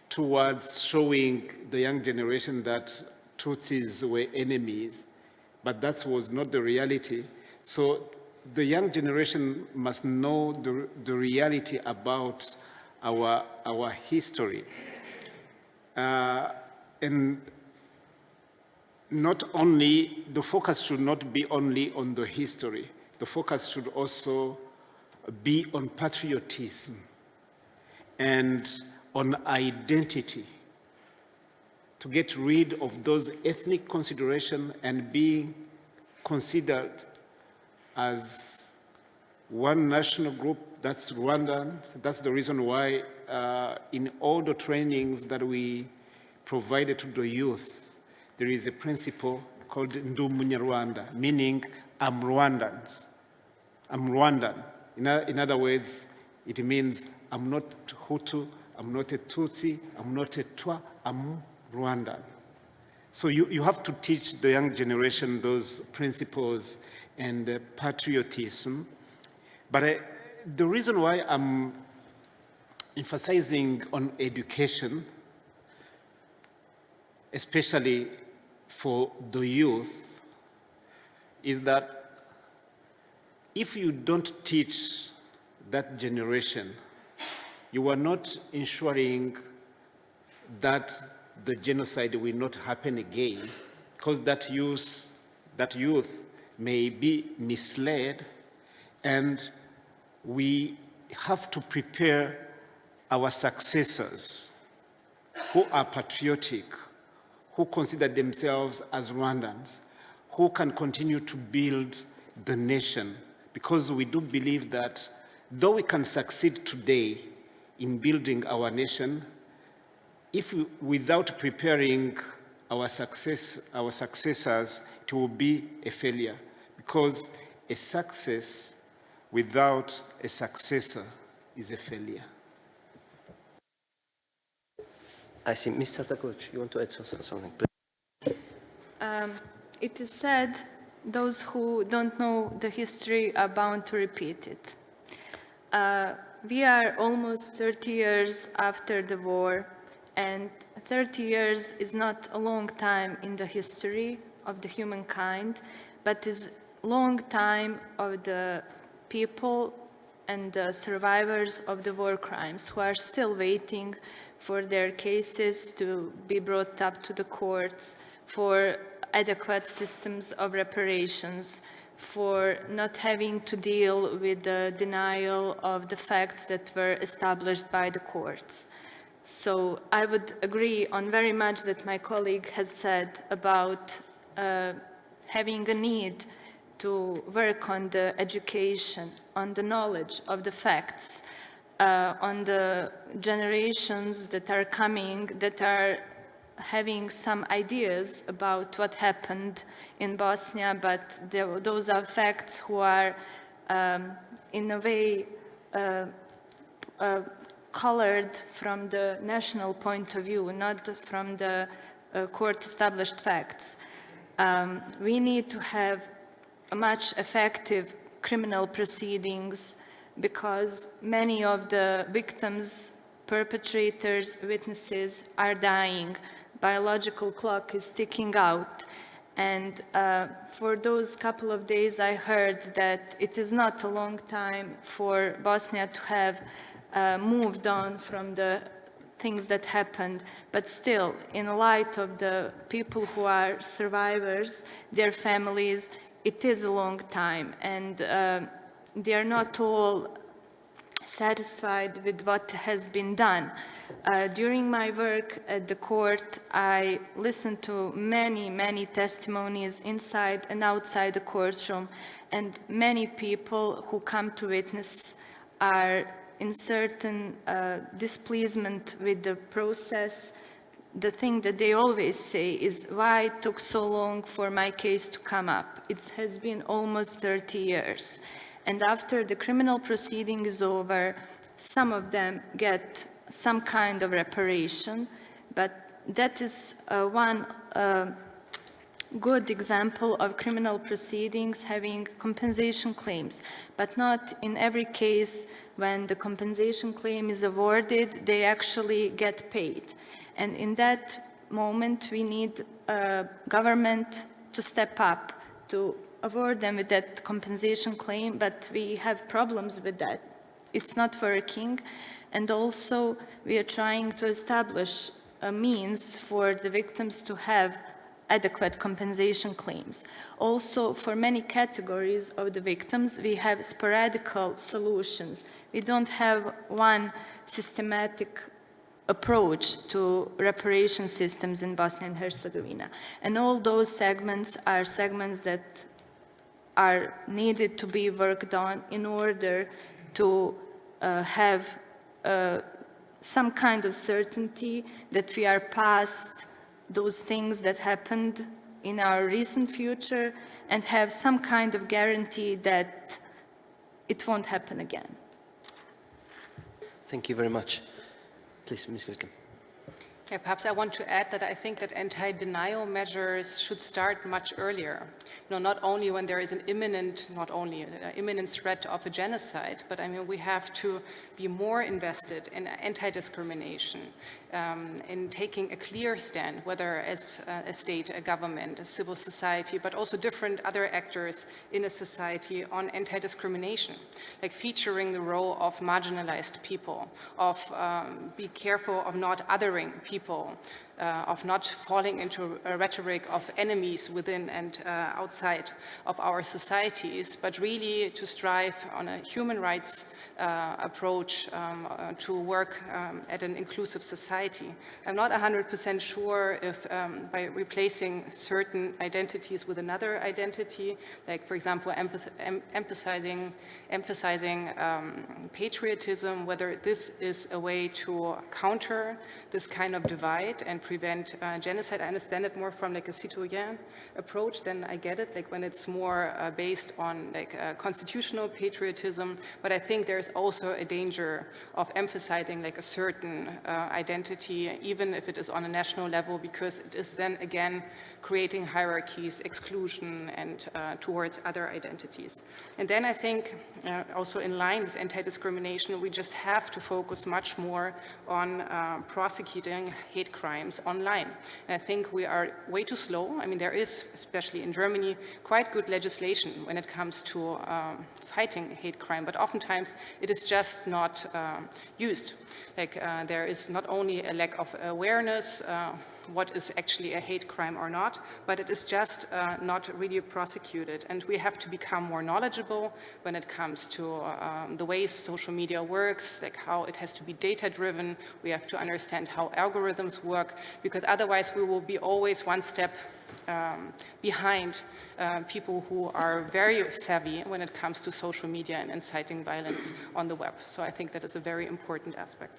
Speaker 6: towards showing the young generation that Tutsis were enemies, but that was not the reality. So the young generation must know the reality about our history. And not only, the focus should not be only on the history, the focus should also be on patriotism and on identity, to get rid of those ethnic considerations and be considered as one national group. That's Rwandan. That's the reason why in all the trainings that we provided to the youth, there is a principle called Ndi Umunyarwanda, meaning I'm Rwandans. I'm Rwandan. In other words, it means I'm not Hutu, I'm not a Tutsi, I'm not a Twa, I'm Rwandan. So you have to teach the young generation those principles and patriotism. But the reason why I'm emphasizing on education, especially for the youth, is that if you don't teach that generation, you are not ensuring that the genocide will not happen again, because that youth may be misled, and we have to prepare our successors who are patriotic, who consider themselves as Rwandans, who can continue to build the nation, because we do believe that though we can succeed today in building our nation, without preparing our successors, it will be a failure, because a success without a successor is a failure.
Speaker 2: I see. Ms. Čardaković, you want to add something, please?
Speaker 4: It is said those who don't know the history are bound to repeat it. We are almost 30 years after the war, and 30 years is not a long time in the history of the humankind, but is a long time of the people and the survivors of the war crimes who are still waiting for their cases to be brought up to the courts, for adequate systems of reparations, for not having to deal with the denial of the facts that were established by the courts. So I would agree on very much that my colleague has said about having a need to work on the education, on the knowledge of the facts, on the generations that are coming, that are having some ideas about what happened in Bosnia, but those are facts who are in a way colored from the national point of view, not from the court-established facts. We need to have a much effective criminal proceedings because many of the victims, perpetrators, witnesses are dying. Biological clock is ticking out. And for those couple of days, I heard that it is not a long time for Bosnia to have moved on from the things that happened. But still, in light of the people who are survivors, their families, it is a long time. And they are not all satisfied with what has been done. During my work at the court, I listened to many testimonies inside and outside the courtroom, and many people who come to witness are in certain displeasement with the process. The thing that they always say is, why it took so long for my case to come up? It has been almost 30 years. And after the criminal proceeding is over, some of them get some kind of reparation, but that is one good example of criminal proceedings having compensation claims, but not in every case when the compensation claim is awarded, they actually get paid. And in that moment, we need government to step up to award them with that compensation claim, but we have problems with that. It's not working. And also, we are trying to establish a means for the victims to have adequate compensation claims. Also, for many categories of the victims, we have sporadical solutions. We don't have one systematic approach to reparation systems in Bosnia and Herzegovina. And all those segments are segments that are needed to be worked on in order to have some kind of certainty that we are past those things that happened in our recent future and have some kind of guarantee that it won't happen again.
Speaker 2: Thank you very much. Please, Ms. Wilke.
Speaker 5: Yeah, perhaps I want to add that I think that anti-denial measures should start much earlier. Not only when there is an imminent threat of a genocide, but I mean, we have to be more invested in anti-discrimination, in taking a clear stand, whether as a state, a government, a civil society, but also different other actors in a society on anti-discrimination, like featuring the role of marginalized people, of be careful of not othering people, of not falling into a rhetoric of enemies within and outside of our societies, but really to strive on a human rights approach to work at an inclusive society. I'm not 100% sure if by replacing certain identities with another identity, like for example emphasizing patriotism, whether this is a way to counter this kind of divide and prevent genocide. I understand it more from like a citoyen approach, then I get it, like when it's more based on like constitutional patriotism, but I think there's also a danger of emphasizing like a certain identity, even if it is on a national level, because it is then again creating hierarchies, exclusion, and towards other identities. And then I think also in line with anti-discrimination, we just have to focus much more on prosecuting hate crimes online. And I think we are way too slow. I mean, there is, especially in Germany, quite good legislation when it comes to fighting hate crime, but oftentimes it is just not used. Like there is not only a lack of awareness what is actually a hate crime or not, but it is just not really prosecuted. And we have to become more knowledgeable when it comes to the ways social media works, like how it has to be data-driven. We have to understand how algorithms work, because otherwise we will be always one step behind people who are very savvy when it comes to social media and inciting violence on the web. So I think that is a very important aspect.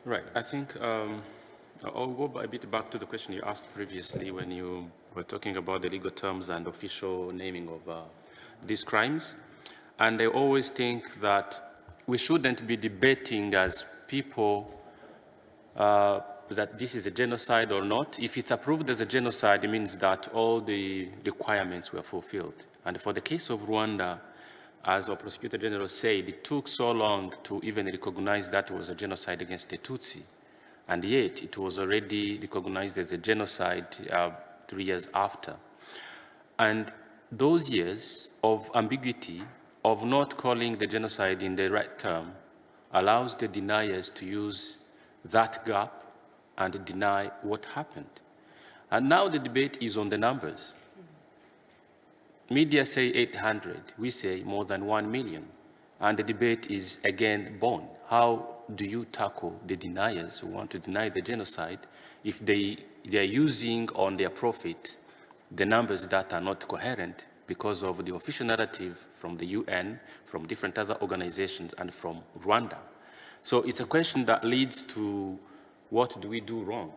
Speaker 3: Right. I think I'll go a bit back to the question you asked previously when you were talking about the legal terms and official naming of these crimes. And I always think that we shouldn't be debating as people that this is a genocide or not. If it's approved as a genocide, it means that all the requirements were fulfilled. And for the case of Rwanda, as our Prosecutor General said, it took so long to even recognize that it was a genocide against the Tutsi. And yet, it was already recognized as a genocide 3 years after. And those years of ambiguity, of not calling the genocide in the right term, allows the deniers to use that gap and deny what happened. And now the debate is on the numbers. Media say 800, we say more than 1 million. And the debate is again born. How do you tackle the deniers who want to deny the genocide if they are using on their profit the numbers that are not coherent because of the official narrative from the UN, from different other organizations, and from Rwanda? So it's a question that leads to what do we do wrong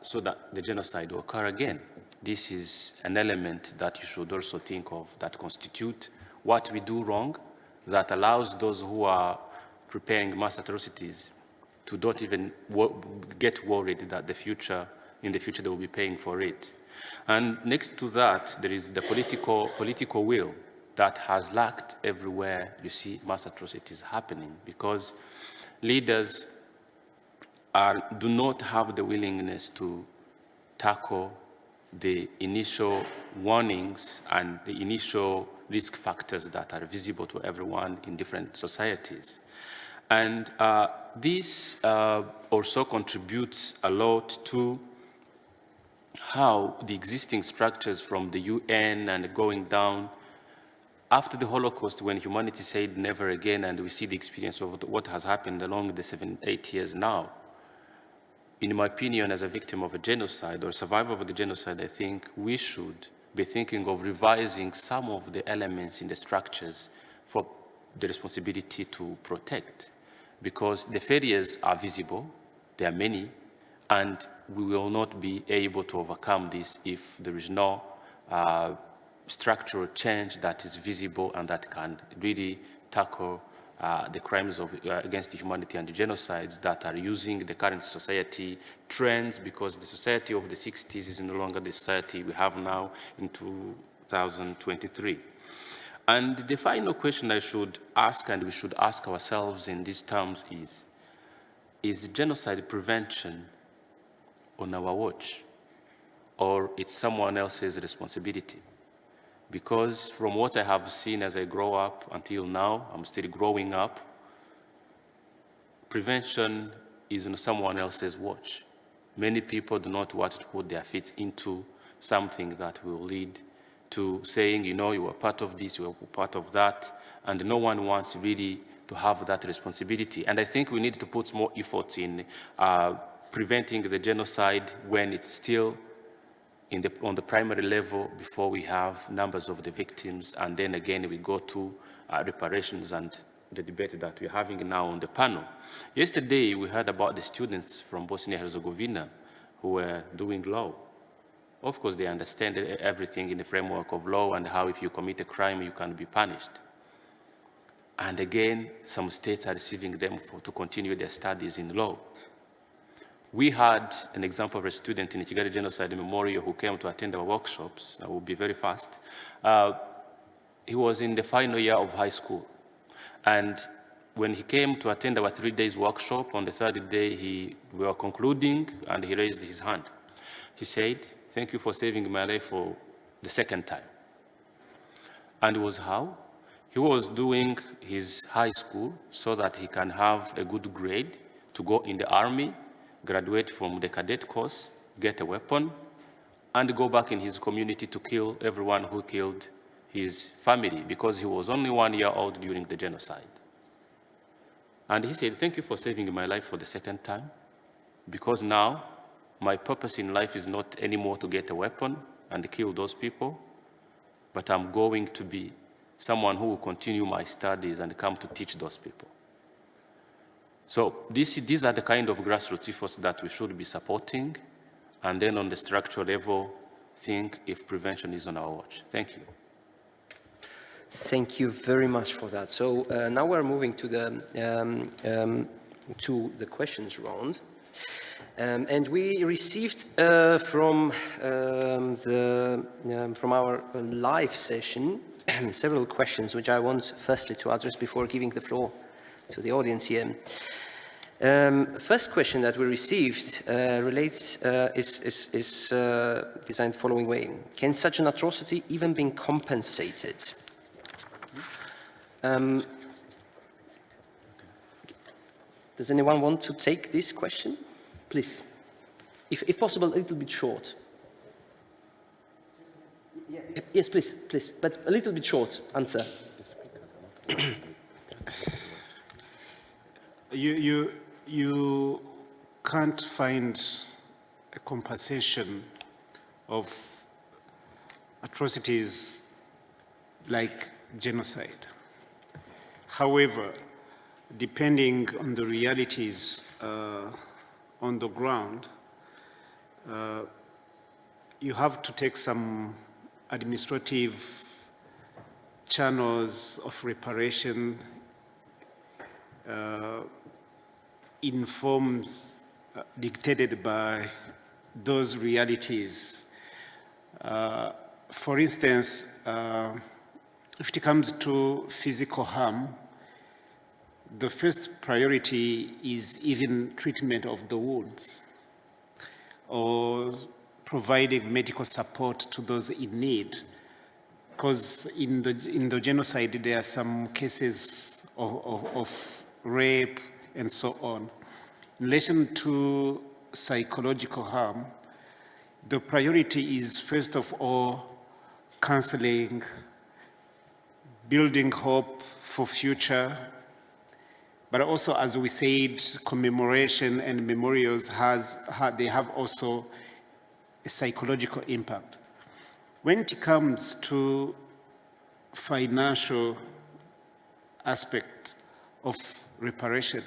Speaker 3: so that the genocide will occur again? This is an element that you should also think of that constitute what we do wrong, that allows those who are preparing mass atrocities to don't even get worried that in the future they will be paying for it. And next to that, there is the political will that has lacked everywhere you see mass atrocities happening, because leaders do not have the willingness to tackle the initial warnings and the initial risk factors that are visible to everyone in different societies. And this also contributes a lot to how the existing structures from the UN and going down after the Holocaust, when humanity said never again, and we see the experience of what has happened along the 7-8 years now. In my opinion, as a victim of a genocide or survivor of the genocide, I think we should be thinking of revising some of the elements in the structures for the responsibility to protect, because the failures are visible, there are many, and we will not be able to overcome this if there is no structural change that is visible and that can really tackle the crimes against humanity and the genocides that are using the current society trends, because the society of the 60s is no longer the society we have now in 2023. And the final question I should ask, and we should ask ourselves in these terms, is genocide prevention on our watch, or it's someone else's responsibility? Because from what I have seen as I grow up until now, I'm still growing up, prevention is on someone else's watch. Many people do not want to put their feet into something that will lead to saying, you know, you are part of this, you are part of that, and no one wants really to have that responsibility. And I think we need to put more effort in preventing the genocide when it's still on the primary level, before we have numbers of the victims, and then again we go to reparations and the debate that we're having now on the panel. Yesterday we heard about the students from Bosnia and Herzegovina who were doing law. Of course, they understand everything in the framework of law and how if you commit a crime you can be punished. And again, some states are receiving them to continue their studies in law. We had an example of a student in the Kigali Genocide Memorial who came to attend our workshops. I will be very fast. He was in the final year of high school. And when he came to attend our 3 days workshop, on the third day, we were concluding, and he raised his hand. He said, "Thank you for saving my life for the second time." And it was how? He was doing his high school so that he can have a good grade to go in the army, graduate from the cadet course, get a weapon, and go back in his community to kill everyone who killed his family, because he was only 1 year old during the genocide. And he said, "Thank you for saving my life for the second time." because now my purpose in life is not anymore to get a weapon and kill those people, but I'm going to be someone who will continue my studies and come to teach those people. So these are the kind of grassroots efforts that we should be supporting, and then on the structural level, think if prevention is on our watch. Thank you.
Speaker 2: Thank you very much for that. So now we're moving to the questions round. And we received from our live session several questions, which I want firstly to address before giving the floor to the audience here. First question that we received is designed the following way: can such an atrocity even be compensated? Does anyone want to take this question? Please. If possible, a little bit short. Yes, please, but a little bit short answer.
Speaker 6: You can't find a compensation of atrocities like genocide. However, depending on the realities on the ground, you have to take some administrative channels of reparation in forms dictated by those realities. For instance, if it comes to physical harm, the first priority is even treatment of the wounds or providing medical support to those in need. Because in the genocide, there are some cases of rape and so on. In relation to psychological harm, the priority is first of all counseling, building hope for future, but also, as we said, commemoration and memorials they have also a psychological impact. When it comes to financial aspect of reparation,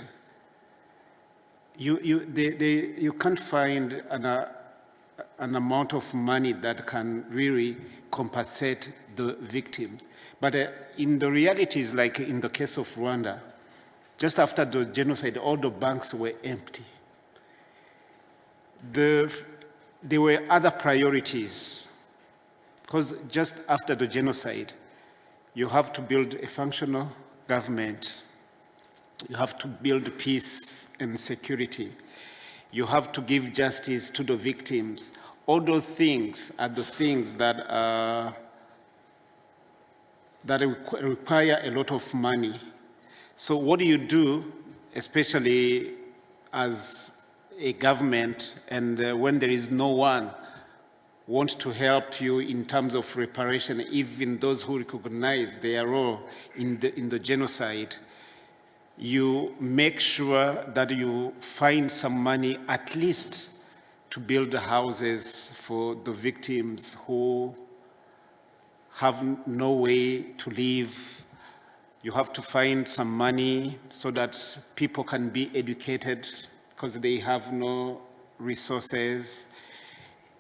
Speaker 6: you can't find an amount of money that can really compensate the victims. But in the realities, like in the case of Rwanda, just after the genocide, all the banks were empty. There were other priorities, because just after the genocide, you have to build a functional government. You have to build peace and security. You have to give justice to the victims. All those things are the things that require a lot of money. So what do you do, especially as a government, and when there is no one want to help you in terms of reparation, even those who recognize their role in the genocide? You make sure that you find some money at least to build houses for the victims who have no way to live. You have to find some money so that people can be educated because they have no resources.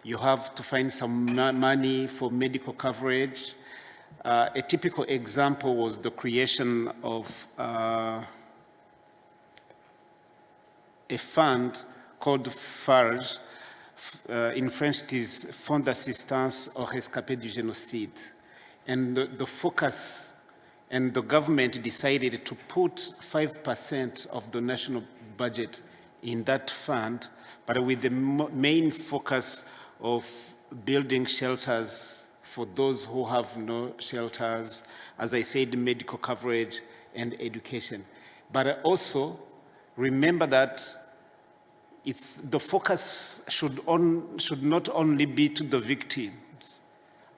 Speaker 6: You have to find some money for medical coverage. A typical example was the creation of a fund called FARGE. In French, it is Fonds d'Assistance aux Rescapés du Génocide. And the focus, and the government decided to put 5% of the national budget in that fund, but with the main focus of building shelters for those who have no shelters, as I said, medical coverage and education. But also, remember that the focus should not only be to the victims.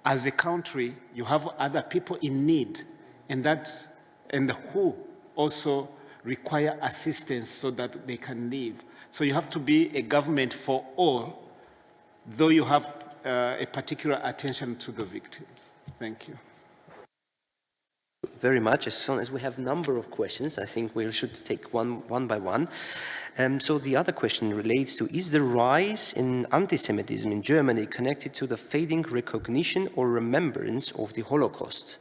Speaker 6: As a country, you have other people in need, and who also require assistance so that they can live. So you have to be a government for all, though you have a particular attention to the victims. Thank you.
Speaker 2: Very much. As soon as we have a number of questions, I think we should take one by one. So the other question relates to, is the rise in anti-Semitism in Germany connected to the fading recognition or remembrance of the Holocaust?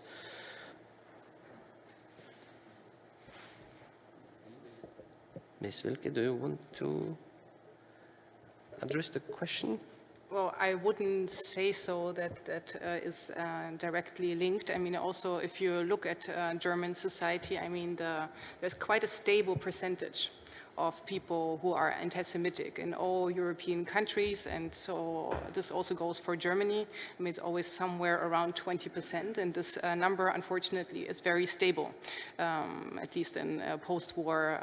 Speaker 2: Ms. Wilke, do you want to address the question?
Speaker 5: Well, I wouldn't say so that is directly linked. I mean, also, if you look at German society, I mean, there's quite a stable percentage of people who are anti-Semitic in all European countries, and so this also goes for Germany. I mean, it's always somewhere around 20%, and this number, unfortunately, is very stable, at least in post-war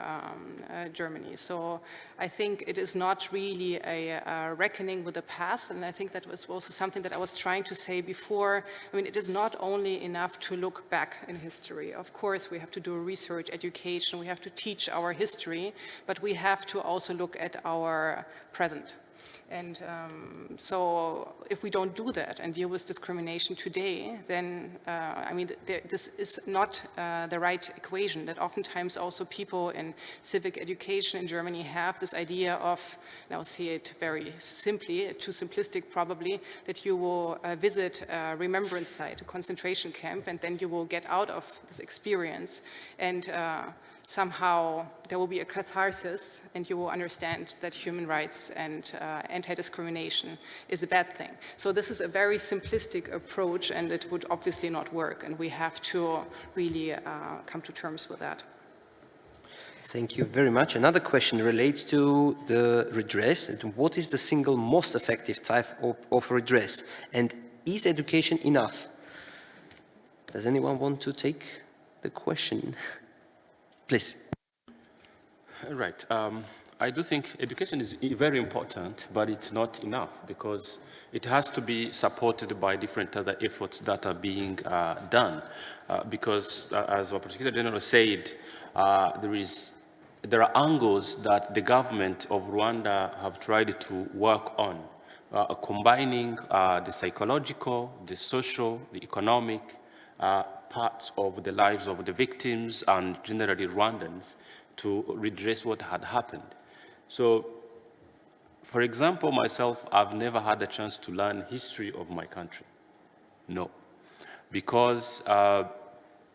Speaker 5: Germany. So I think it is not really a reckoning with the past, and I think that was also something that I was trying to say before. I mean, it is not only enough to look back in history. Of course, we have to do research, education, we have to teach our history, but we have to also look at our present. And so if we don't do that and deal with discrimination today, then, I mean, this is not the right equation. That oftentimes also people in civic education in Germany have this idea of, and I'll say it very simply, too simplistic probably, that you will visit a remembrance site, a concentration camp, and then you will get out of this experience, and somehow there will be a catharsis, and you will understand that human rights and anti-discrimination is a bad thing. So this is a very simplistic approach, and it would obviously not work, and we have to really come to terms with that.
Speaker 2: Thank you very much. Another question relates to the redress. What is the single most effective type of redress? And is education enough? Does anyone want to take the question? Please.
Speaker 3: Right. I do think education is very important, but it's not enough because it has to be supported by different other efforts that are being done. Because, as our Prosecutor General said, there are angles that the government of Rwanda have tried to work on, combining the psychological, the social, the economic parts of the lives of the victims and generally Rwandans to redress what had happened. So, for example, myself, I've never had the chance to learn history of my country. No. Because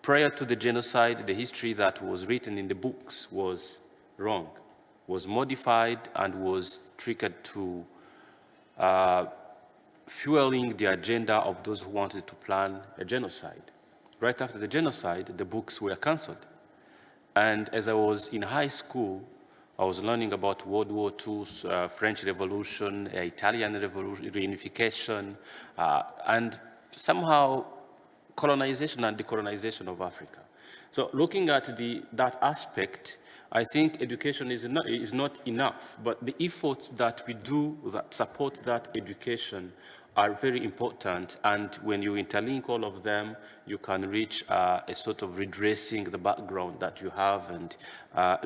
Speaker 3: prior to the genocide, the history that was written in the books was wrong, was modified, and was triggered to fueling the agenda of those who wanted to plan a genocide. Right after the genocide, the books were cancelled. And as I was in high school, I was learning about World War II, French Revolution, Italian Revolution, reunification, and somehow colonization and decolonization of Africa. So looking at that aspect, I think education is not enough, but the efforts that we do that support that education are very important, and when you interlink all of them, you can reach a sort of redressing the background that you have and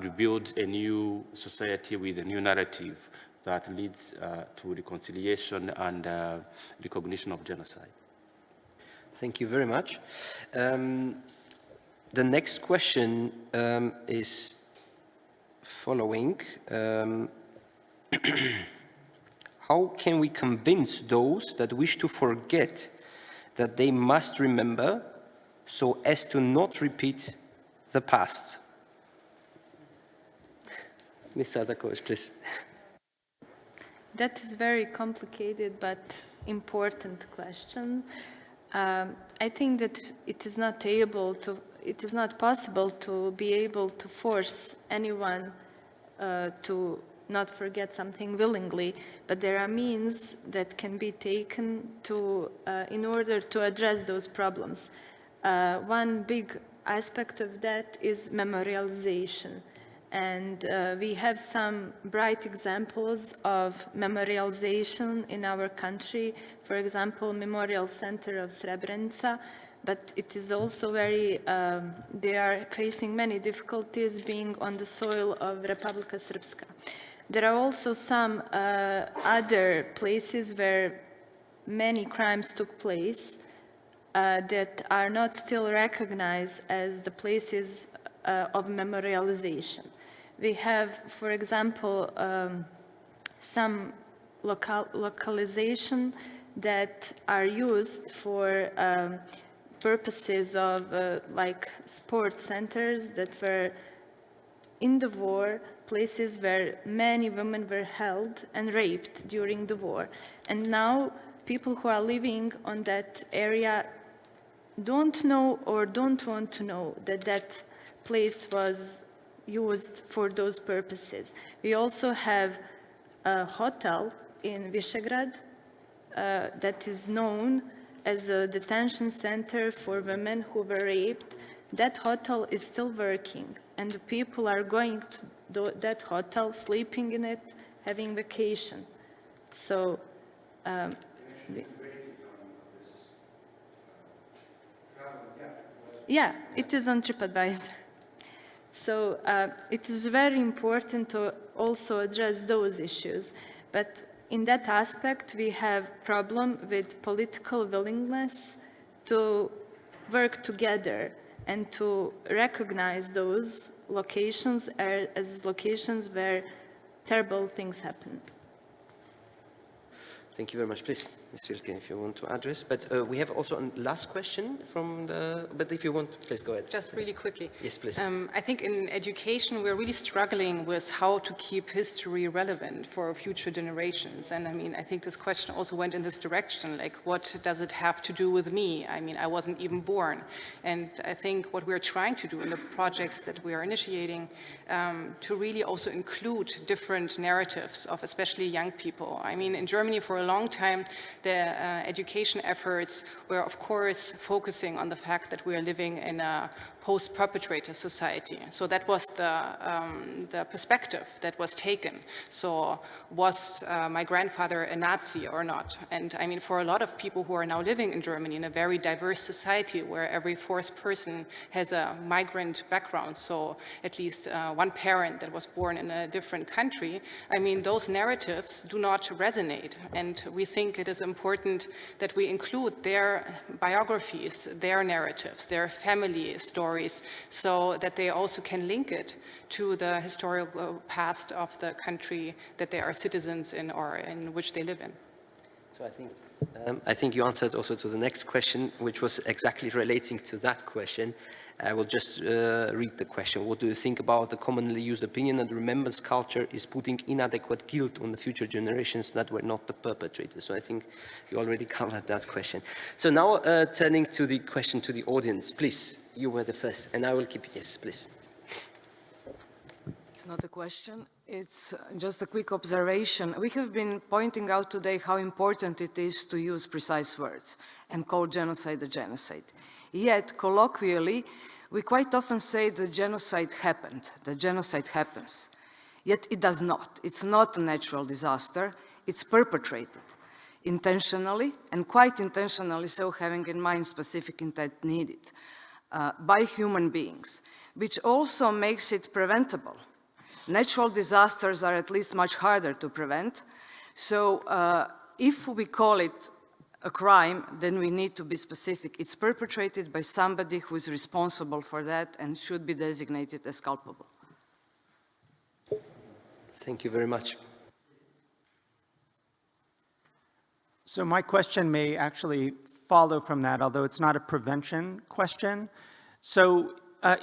Speaker 3: rebuild a new society with a new narrative that leads to reconciliation and recognition of genocide.
Speaker 2: Thank you very much. The next question is following. How can we convince those that wish to forget that they must remember so as to not repeat the past? Ms. Čardaković, please.
Speaker 4: That is very complicated but important question. I think that it is not possible to be able to force anyone to not forget something willingly, but there are means that can be taken to, in order to address those problems. One big aspect of that is memorialization. And we have some bright examples of memorialization in our country. For example, Memorial Center of Srebrenica, but it is also very, they are facing many difficulties being on the soil of Republika Srpska. There are also some other places where many crimes took place that are not still recognized as the places of memorialization. We have, for example, some localization that are used for purposes of like sports centers that were in the war, places where many women were held and raped during the war. And now people who are living on that area don't know or don't want to know that that place was used for those purposes. We also have a hotel in Visegrad that is known as a detention center for women who were raped. That hotel is still working, and the people are going to that hotel, sleeping in it, having vacation. So, yeah, it is on TripAdvisor. So it is very important to also address those issues. But in that aspect, we have problem with political willingness to work together and to recognize those locations as locations where terrible things happen.
Speaker 2: Thank you very much. Please, Ms. Wilke, if you want to address. But we have also a last question from the, but if you want, please go ahead.
Speaker 5: Just really quickly.
Speaker 2: Yes, please.
Speaker 5: I think in education, we're really struggling with how to keep history relevant for future generations. And I mean, I think this question also went in this direction, like what does it have to do with me? I mean, I wasn't even born. And I think what we're trying to do in the projects that we are initiating to really also include different narratives of especially young people. I mean, in Germany for a long time, the education efforts were, of course, focusing on the fact that we are living in a post-perpetrator society. So that was the perspective that was taken. So was my grandfather a Nazi or not? And I mean, for a lot of people who are now living in Germany in a very diverse society where every fourth person has a migrant background, so at least one parent that was born in a different country, I mean, those narratives do not resonate. And we think it is important that we include their biographies, their narratives, their family stories, so that they also can link it to the historical past of the country that they are citizens in or in which they live in.
Speaker 2: So I think you answered also to the next question, which was exactly relating to that question. I will just read the question. What do you think about the commonly used opinion that remembrance culture is putting inadequate guilt on the future generations that were not the perpetrators? So I think you already covered that question. So now turning to the question to the audience, please, you were the first, and I will keep, yes, please.
Speaker 7: It's not a question, it's just a quick observation. We have been pointing out today how important it is to use precise words and call genocide a genocide. Yet, colloquially, we quite often say the genocide happened, the genocide happens. Yet it does not. It's not a natural disaster, it's perpetrated intentionally, and quite intentionally so, having in mind specific intent needed, by human beings, which also makes it preventable. Natural disasters are at least much harder to prevent, so if we call it a crime, then we need to be specific. It's perpetrated by somebody who is responsible for that and should be designated as culpable.
Speaker 2: Thank you very much.
Speaker 8: So my question may actually follow from that, although it's not a prevention question. So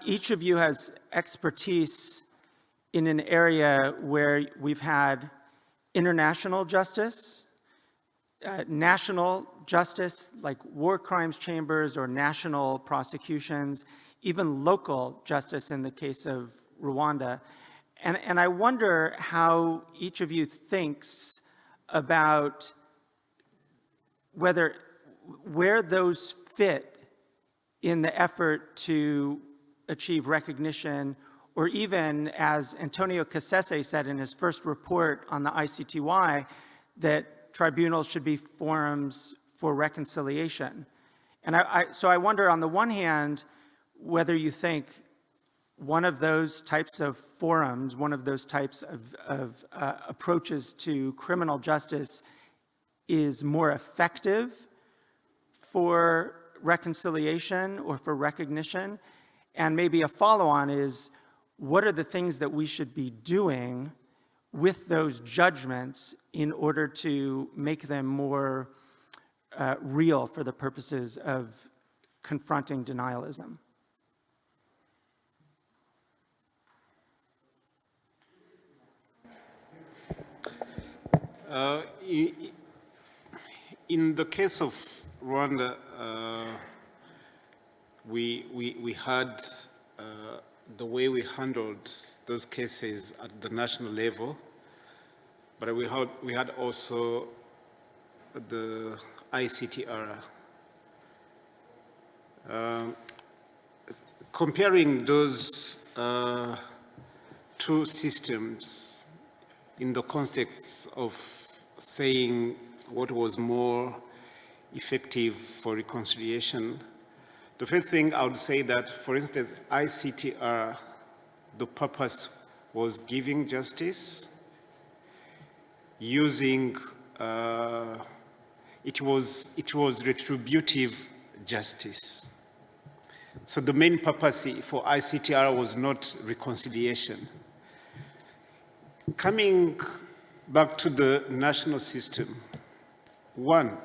Speaker 8: each of you has expertise in an area where we've had international justice, national justice, like war crimes chambers or national prosecutions, even local justice in the case of Rwanda. And I wonder how each of you thinks about where those fit in the effort to achieve recognition, or even, as Antonio Cassese said in his first report on the ICTY, that tribunals should be forums for reconciliation. And so I wonder, on the one hand, whether you think one of those types of forums, one of those types of approaches to criminal justice is more effective for reconciliation or for recognition. And maybe a follow-on is, what are the things that we should be doing with those judgments in order to make them more real for the purposes of confronting denialism?
Speaker 6: In the case of Rwanda, we had the way we handled those cases at the national level, but we had also the ICTR. Comparing those two systems in the context of saying what was more effective for reconciliation, the first thing I would say that, for instance, ICTR, the purpose was giving justice, using, it was retributive justice. So the main purpose for ICTR was not reconciliation. Coming back to the national system, one,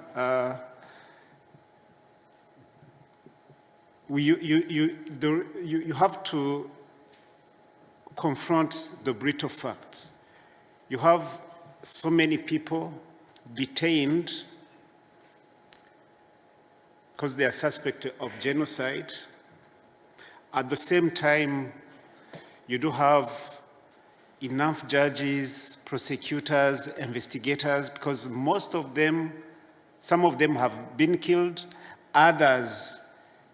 Speaker 6: you have to confront the brutal facts. You have so many people detained because they are suspected of genocide. At the same time, you do have enough judges, prosecutors, investigators, because most of them, some of them have been killed, others,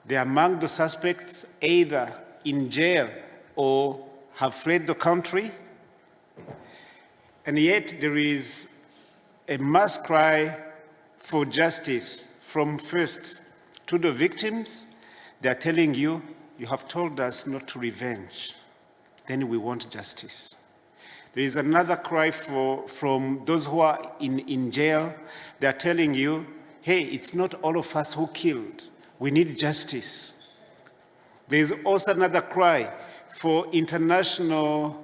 Speaker 6: they are among the suspects either in jail or have fled the country. And yet there is a mass cry for justice from first to the victims. They are telling you, you have told us not to revenge, then we want justice. There is another cry from those who are in jail. They are telling you, hey, it's not all of us who killed. We need justice. There is also another cry for international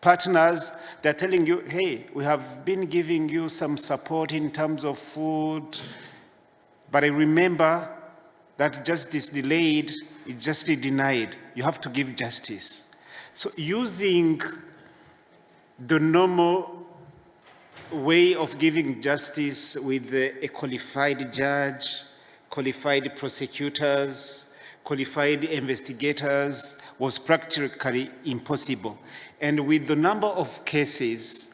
Speaker 6: partners. They're telling you, hey, we have been giving you some support in terms of food, but I remember that justice delayed is justly denied. You have to give justice. So using the normal way of giving justice with a qualified judge, qualified prosecutors, qualified investigators was practically impossible. And with the number of cases,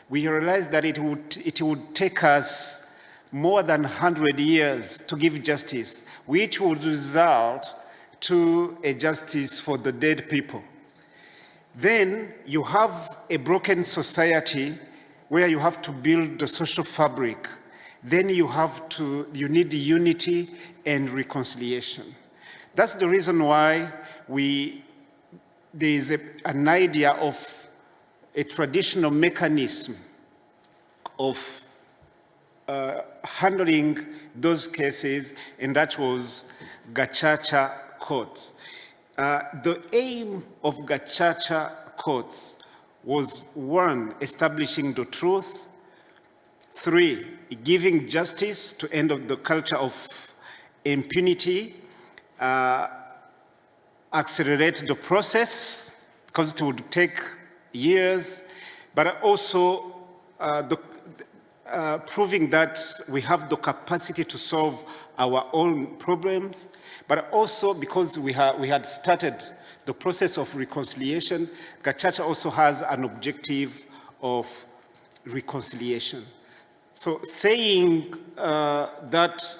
Speaker 6: we realized that it would take us more than 100 years to give justice, which would result to a justice for the dead people. Then you have a broken society where you have to build the social fabric. Then you need unity and reconciliation. That's the reason why there is an idea of a traditional mechanism of handling those cases, and that was Gacaca courts. The aim of Gacaca courts was, one, establishing the truth, three, giving justice to end of the culture of impunity, accelerate the process, because it would take years, but also proving that we have the capacity to solve our own problems, but also because we had started the process of reconciliation, Gacaca also has an objective of reconciliation. So saying that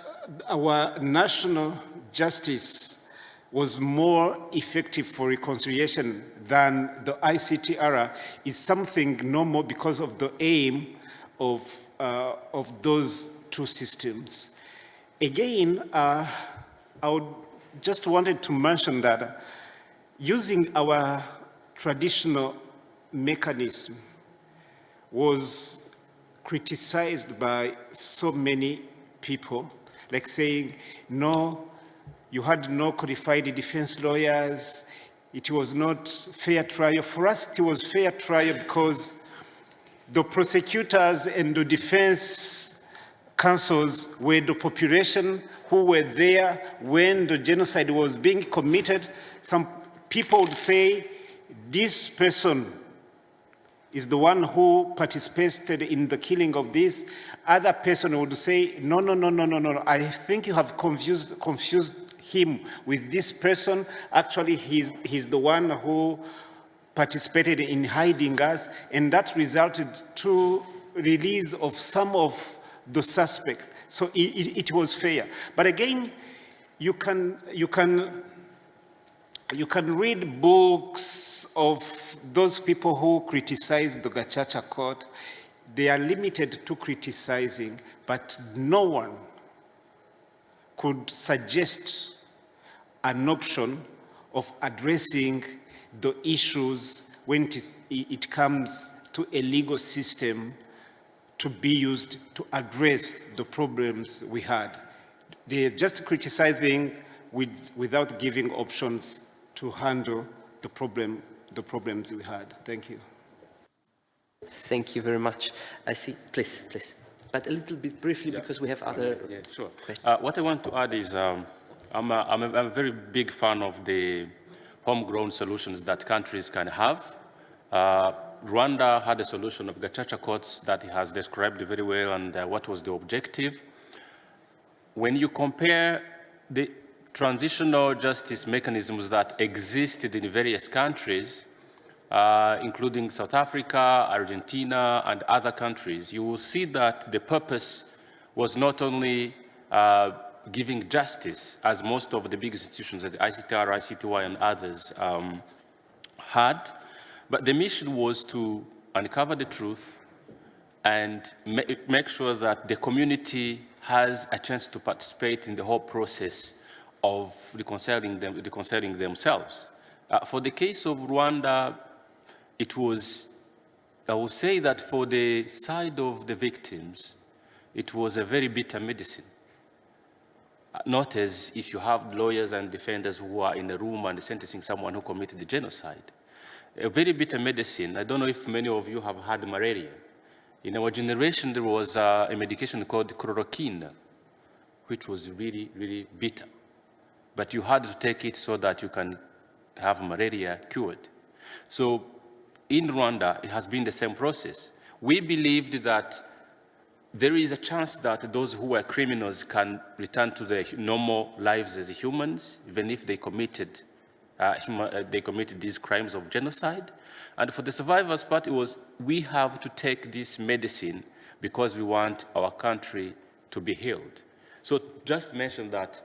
Speaker 6: our national justice was more effective for reconciliation than the ICTR is something normal because of the aim of those two systems. Again, I would just wanted to mention that using our traditional mechanism was criticized by so many people, like saying, no, you had no qualified defense lawyers, it was not fair trial. For us, it was fair trial because the prosecutors and the defense counsels were the population who were there when the genocide was being committed. Some people would say, this person is the one who participated in the killing of this. Other person would say, no, no, no, no, no, no, I think you have confused him with this person. Actually, he's the one who participated in hiding us, and that resulted to release of some of the suspect. So it was fair. But again, you can read books of those people who criticize the Gacaca court. They are limited to criticizing, but no one could suggest an option of addressing the issues when it comes to a legal system to be used to address the problems we had. They're just criticizing without giving options to handle the problems we had. Thank you.
Speaker 2: Thank you very much. I see, please. But a little bit briefly, because we have other
Speaker 3: sure.
Speaker 2: questions.
Speaker 3: What I want to add is I'm a very big fan of the homegrown solutions that countries can have. Rwanda had a solution of Gacaca courts that he has described very well, and what was the objective. When you compare the transitional justice mechanisms that existed in various countries, including South Africa, Argentina, and other countries, you will see that the purpose was not only giving justice, as most of the big institutions, as ICTR, ICTY, and others had, but the mission was to uncover the truth and make sure that the community has a chance to participate in the whole process of reconciling themselves. For the case of Rwanda, it was, I would say that for the side of the victims, it was a very bitter medicine. Not as if you have lawyers and defenders who are in a room and sentencing someone who committed the genocide. A very bitter medicine. I don't know if many of you have had malaria. In our generation, there was a medication called chloroquine, which was really, really bitter. But you had to take it so that you can have malaria cured. So in Rwanda, it has been the same process. We believed that there is a chance that those who were criminals can return to their normal lives as humans, even if they committed these crimes of genocide. And for the survivors part, it was, we have to take this medicine because we want our country to be healed. So just mention that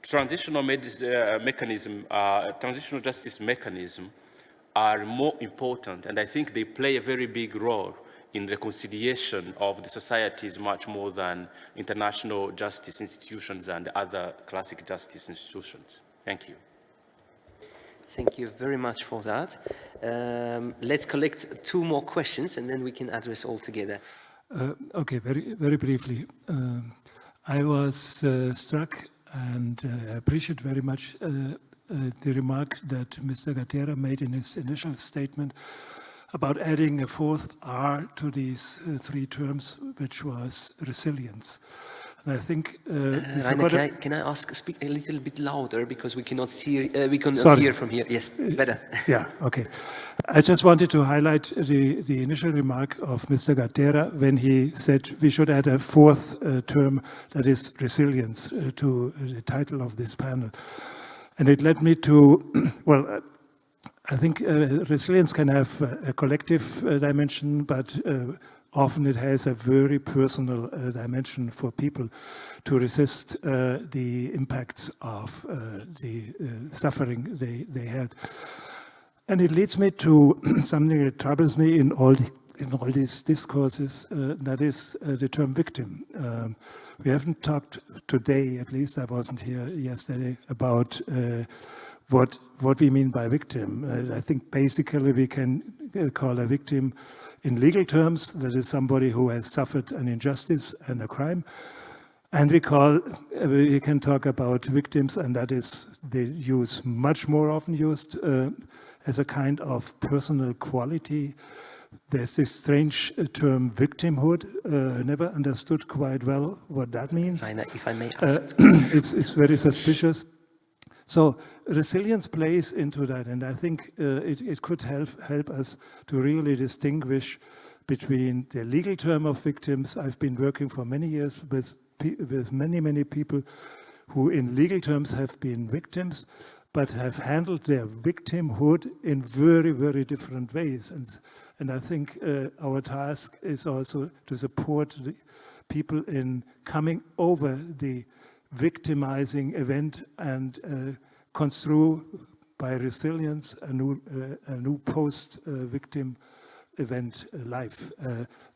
Speaker 3: transitional justice mechanism are more important, and I think they play a very big role in reconciliation of the societies much more than international justice institutions and other classic justice institutions. Thank you.
Speaker 2: Thank you very much for that. Let's collect 2 more questions and then we can address all together.
Speaker 9: Okay, very briefly. I was struck and appreciate very much the remark that Mr. Gatera made in his initial statement about adding a 4th R to these 3 terms, which was resilience. And I think
Speaker 2: Rainer, can I ask, speak a little bit louder because we cannot see, we cannot hear from here. Yes, better.
Speaker 9: Yeah, okay. I just wanted to highlight the initial remark of Mr. Gatera when he said we should add a 4th term, that is resilience, to the title of this panel. And it led me to, well, I think resilience can have a collective dimension, but often it has a very personal dimension for people to resist the impacts of the suffering they had. And it leads me to something that troubles me in all in all these discourses, that is the term victim. We haven't talked today, at least I wasn't here yesterday, about what we mean by victim. I think basically we can call a victim in legal terms, that is somebody who has suffered an injustice and a crime. And we can talk about victims, and that is they use much more often used as a kind of personal quality. There's this strange term victimhood. Never understood quite well what that means.
Speaker 2: If I may ask.
Speaker 9: It's very suspicious. So resilience plays into that, and I think it could help us to really distinguish between the legal term of victims. I've been working for many years with many people who in legal terms have been victims, but have handled their victimhood in very, very different ways. And I think our task is also to support the people in coming over the victimizing event and construe by resilience a new post-victim event life.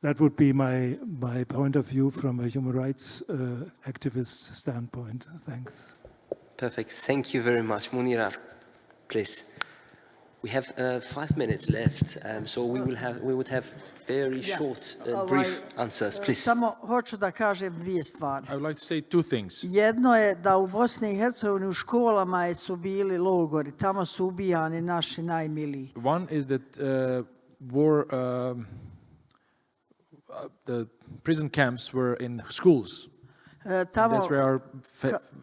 Speaker 9: That would be my point of view from a human rights activist standpoint. Thanks.
Speaker 2: Perfect. Thank you very much. Munira, please. We have 5 minutes left, so we would have very short, brief answers. Please.
Speaker 10: Samo hoću da kažem dvije stvari.
Speaker 11: I would like to say two things.
Speaker 10: Jedno je da u Bosni i Hercegovini u školama su bili logori, tamo su ubijani naši najmiliji.
Speaker 11: One is that the prison camps were in schools. That's where our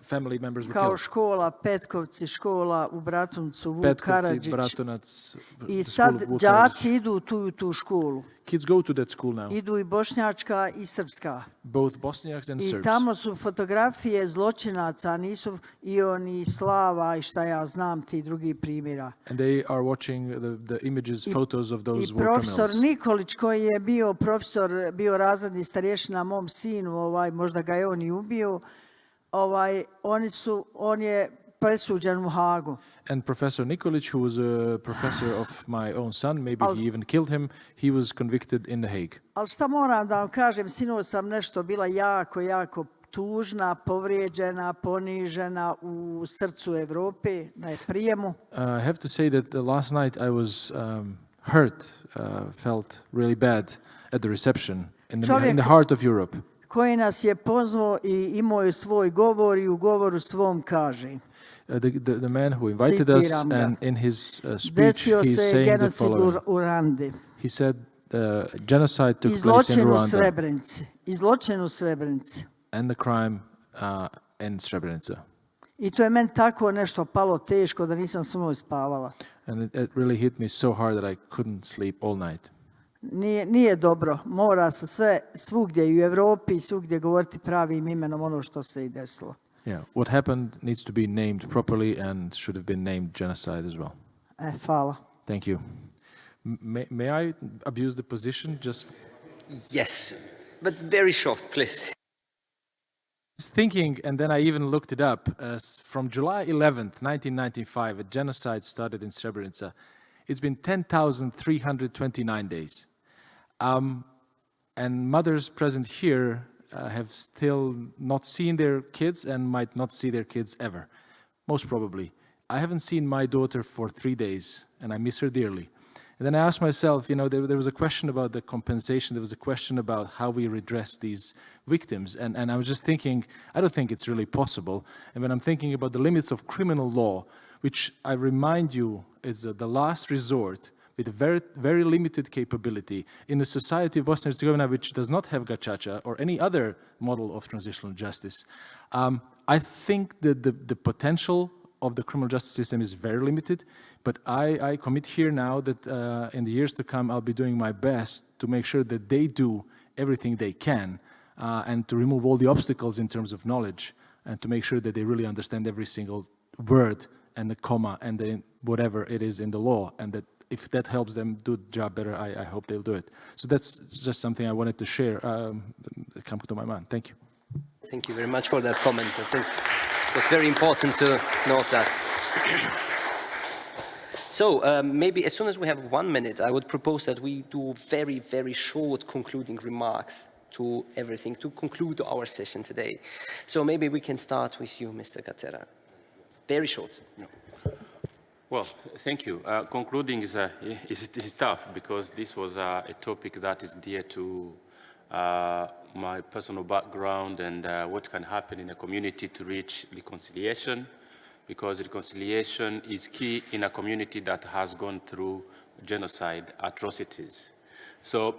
Speaker 11: family members were
Speaker 10: kao
Speaker 11: killed.
Speaker 10: škola Petkovci, škola u Bratuncu, Vuk
Speaker 11: Petkovci,
Speaker 10: Karadžić.
Speaker 11: Bratunac,
Speaker 10: I
Speaker 11: the
Speaker 10: sad
Speaker 11: school of Vuk
Speaker 10: đaci idu tu školu.
Speaker 11: Kids go to that school now,
Speaker 10: Idu i bošnjačka i srpska.
Speaker 11: both Bosniaks and
Speaker 10: I
Speaker 11: Serbs.
Speaker 10: tamo su fotografije zločinaca, nisu i oni Slava i šta ja znam ti drugi primjera.
Speaker 11: And they are watching the images, photos of those
Speaker 10: I
Speaker 11: war
Speaker 10: profesor
Speaker 11: criminals.
Speaker 10: Nikolić koji je bio razredni starješina mom sinu, možda ga je on i ubio, on je presuđen u Hagu.
Speaker 11: And Professor Nikolić, who was a professor of my own son, maybe he even killed him, he was convicted in The Hague.
Speaker 10: Ali šta moram da vam kažem, sinoć sam nešto bila jako tužna, povrijeđena, ponižena u srcu Evrope, na prijemu.
Speaker 11: I have to say that last night I was hurt, felt really bad at the reception in the heart of Europe.
Speaker 10: Koji nas je pozvao i imao je svoj govor i u govoru svom kaže.
Speaker 11: The man who invited us, and in his speech, he's saying the following. He said, genocide took place in Rwanda.
Speaker 10: I zločin u Srebrenici.
Speaker 11: And the crime in Srebrenica.
Speaker 10: I to je meni tako nešto palo teško da nisam sinoć spavala.
Speaker 11: And it really hit me so hard that I couldn't sleep all night.
Speaker 10: Nije dobro. Mora se svugdje i u Evropi i svugdje govoriti pravim imenom ono što se i desilo.
Speaker 11: Yeah, what happened needs to be named properly and should have been named genocide as well.
Speaker 10: Hvala.
Speaker 11: Thank you. May I abuse the position just?
Speaker 2: Yes, but very short, please.
Speaker 11: Thinking, and then I even looked it up, from July 11th, 1995, a genocide started in Srebrenica. It's been 10,329 days. And mothers present here have still not seen their kids and might not see their kids ever, most probably. I haven't seen my daughter for 3 days, and I miss her dearly. And then I asked myself, there was a question about the compensation, there was a question about how we redress these victims, and I was just thinking, I don't think it's really possible. And when I'm thinking about the limits of criminal law, which I remind you is the last resort, with a very, very limited capability in a society of Bosnia and Herzegovina which does not have gacaca or any other model of transitional justice. I think that the potential of the criminal justice system is very limited, but I commit here now that in the years to come I'll be doing my best to make sure that they do everything they can and to remove all the obstacles in terms of knowledge and to make sure that they really understand every single word and the comma and the whatever it is in the law, and that if that helps them do the job better, I hope they'll do it. So that's just something I wanted to share, that come to my mind. Thank you.
Speaker 2: Thank you very much for that comment. I think it was very important to note that. So maybe as soon as we have 1 minute, I would propose that we do very, very short concluding remarks to everything, to conclude our session today. So maybe we can start with you, Mr. Gatera. Very short.
Speaker 3: No. Well, thank you. Concluding is tough because this was a topic that is dear to my personal background and what can happen in a community to reach reconciliation, because reconciliation is key in a community that has gone through genocide atrocities. So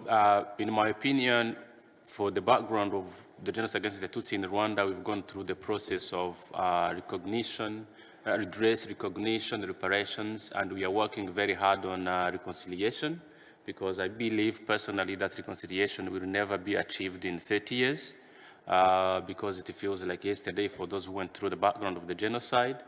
Speaker 3: in my opinion, for the background of the genocide against the Tutsi in Rwanda, we've gone through the process of recognition, redress, recognition, reparations, and we are working very hard on reconciliation, because I believe personally that reconciliation will never be achieved in 30 years, because it feels like yesterday for those who went through the background of the genocide.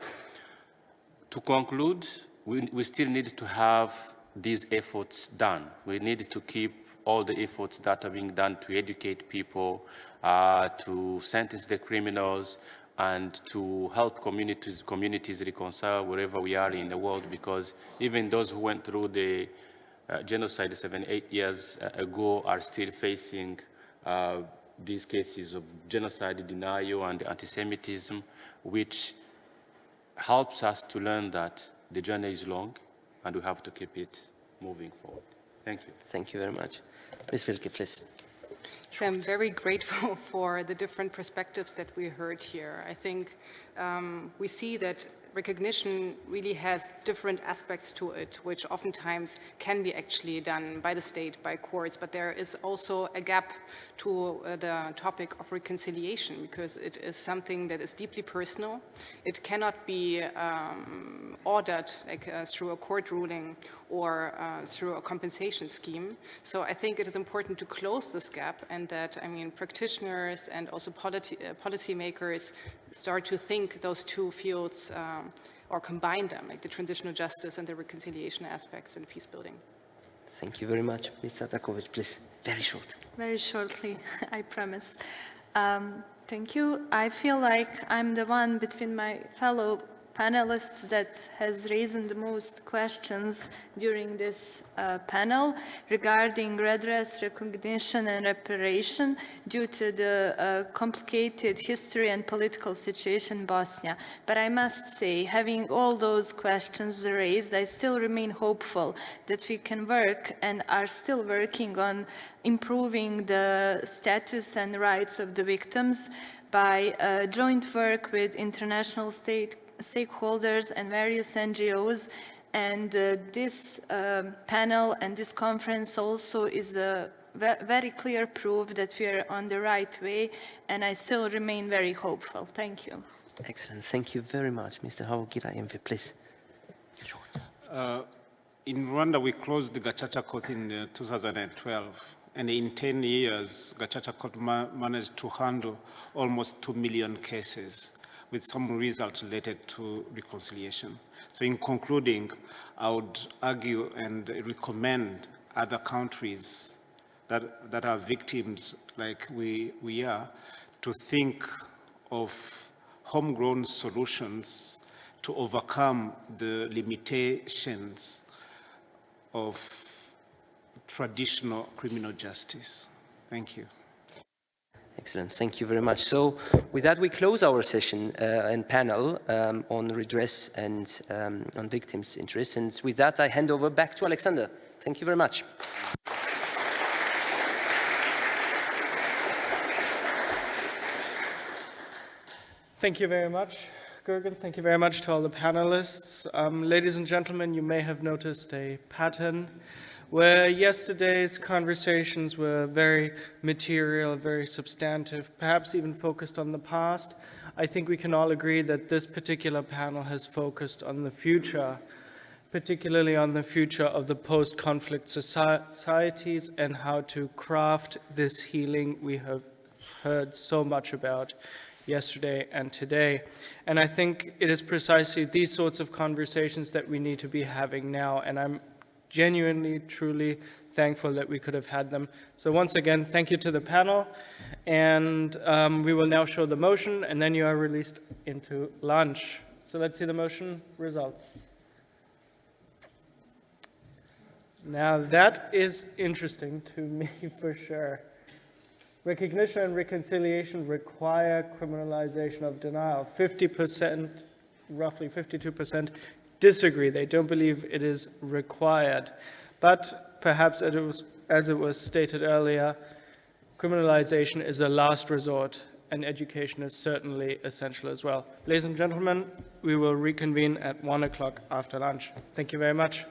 Speaker 3: To conclude, we still need to have these efforts done. We need to keep all the efforts that are being done to educate people, to sentence the criminals, and to help communities reconcile wherever we are in the world, because even those who went through the genocide 7-8 years ago are still facing these cases of genocide denial and anti-Semitism, which helps us to learn that the journey is long and we have to keep it moving forward. Thank you.
Speaker 2: Thank you very much. Ms. Wilke, please.
Speaker 5: So I'm very grateful for the different perspectives that we heard here. I think we see that recognition really has different aspects to it, which oftentimes can be actually done by the state, by courts, but there is also a gap to the topic of reconciliation, because it is something that is deeply personal. It cannot be ordered like through a court ruling or through a compensation scheme. So I think it is important to close this gap, and that, I mean, practitioners and also policymakers start to think those two fields or combine them, like the transitional justice and the reconciliation aspects in peace building.
Speaker 2: Thank you very much. Ms. Čardaković, please, very short.
Speaker 4: Very shortly, I promise. Thank you. I feel like I'm the one between my fellow panelists that has raised the most questions during this panel regarding redress, recognition and reparation due to the complicated history and political situation in Bosnia. But I must say, having all those questions raised, I still remain hopeful that we can work and are still working on improving the status and rights of the victims by joint work with international stakeholders and various NGOs, and this panel and this conference also is a very clear proof that we are on the right way, and I still remain very hopeful. Thank you.
Speaker 2: Excellent. Thank you very much. Mr. Havugiyaremye, please. Short.
Speaker 6: In Rwanda, we closed the Gacaca Court in 2012. And in 10 years, Gacaca Court managed to handle almost 2 million cases, with some results related to reconciliation. So in concluding, I would argue and recommend other countries that are victims like we are to think of homegrown solutions to overcome the limitations of traditional criminal justice. Thank you.
Speaker 2: Excellent, thank you very much. So with that, we close our session and panel on redress and on victims' interests. And with that, I hand over back to Alexander. Thank you very much.
Speaker 1: Thank you very much, Gurgen. Thank you very much to all the panelists. Ladies and gentlemen, you may have noticed a pattern where yesterday's conversations were very material, very substantive, perhaps even focused on the past. I think we can all agree that this particular panel has focused on the future, particularly on the future of the post-conflict societies and how to craft this healing we have heard so much about yesterday and today. And I think it is precisely these sorts of conversations that we need to be having now, and I'm genuinely, truly thankful that we could have had them. So once again, thank you to the panel, and we will now show the motion, and then you are released into lunch. So let's see the motion results. Now that is interesting to me for sure. Recognition and reconciliation require criminalization of denial. 50%, roughly 52%, disagree. They don't believe it is required. But perhaps as it was stated earlier, criminalization is a last resort, and education is certainly essential as well. Ladies and gentlemen, we will reconvene at 1 o'clock after lunch. Thank you very much.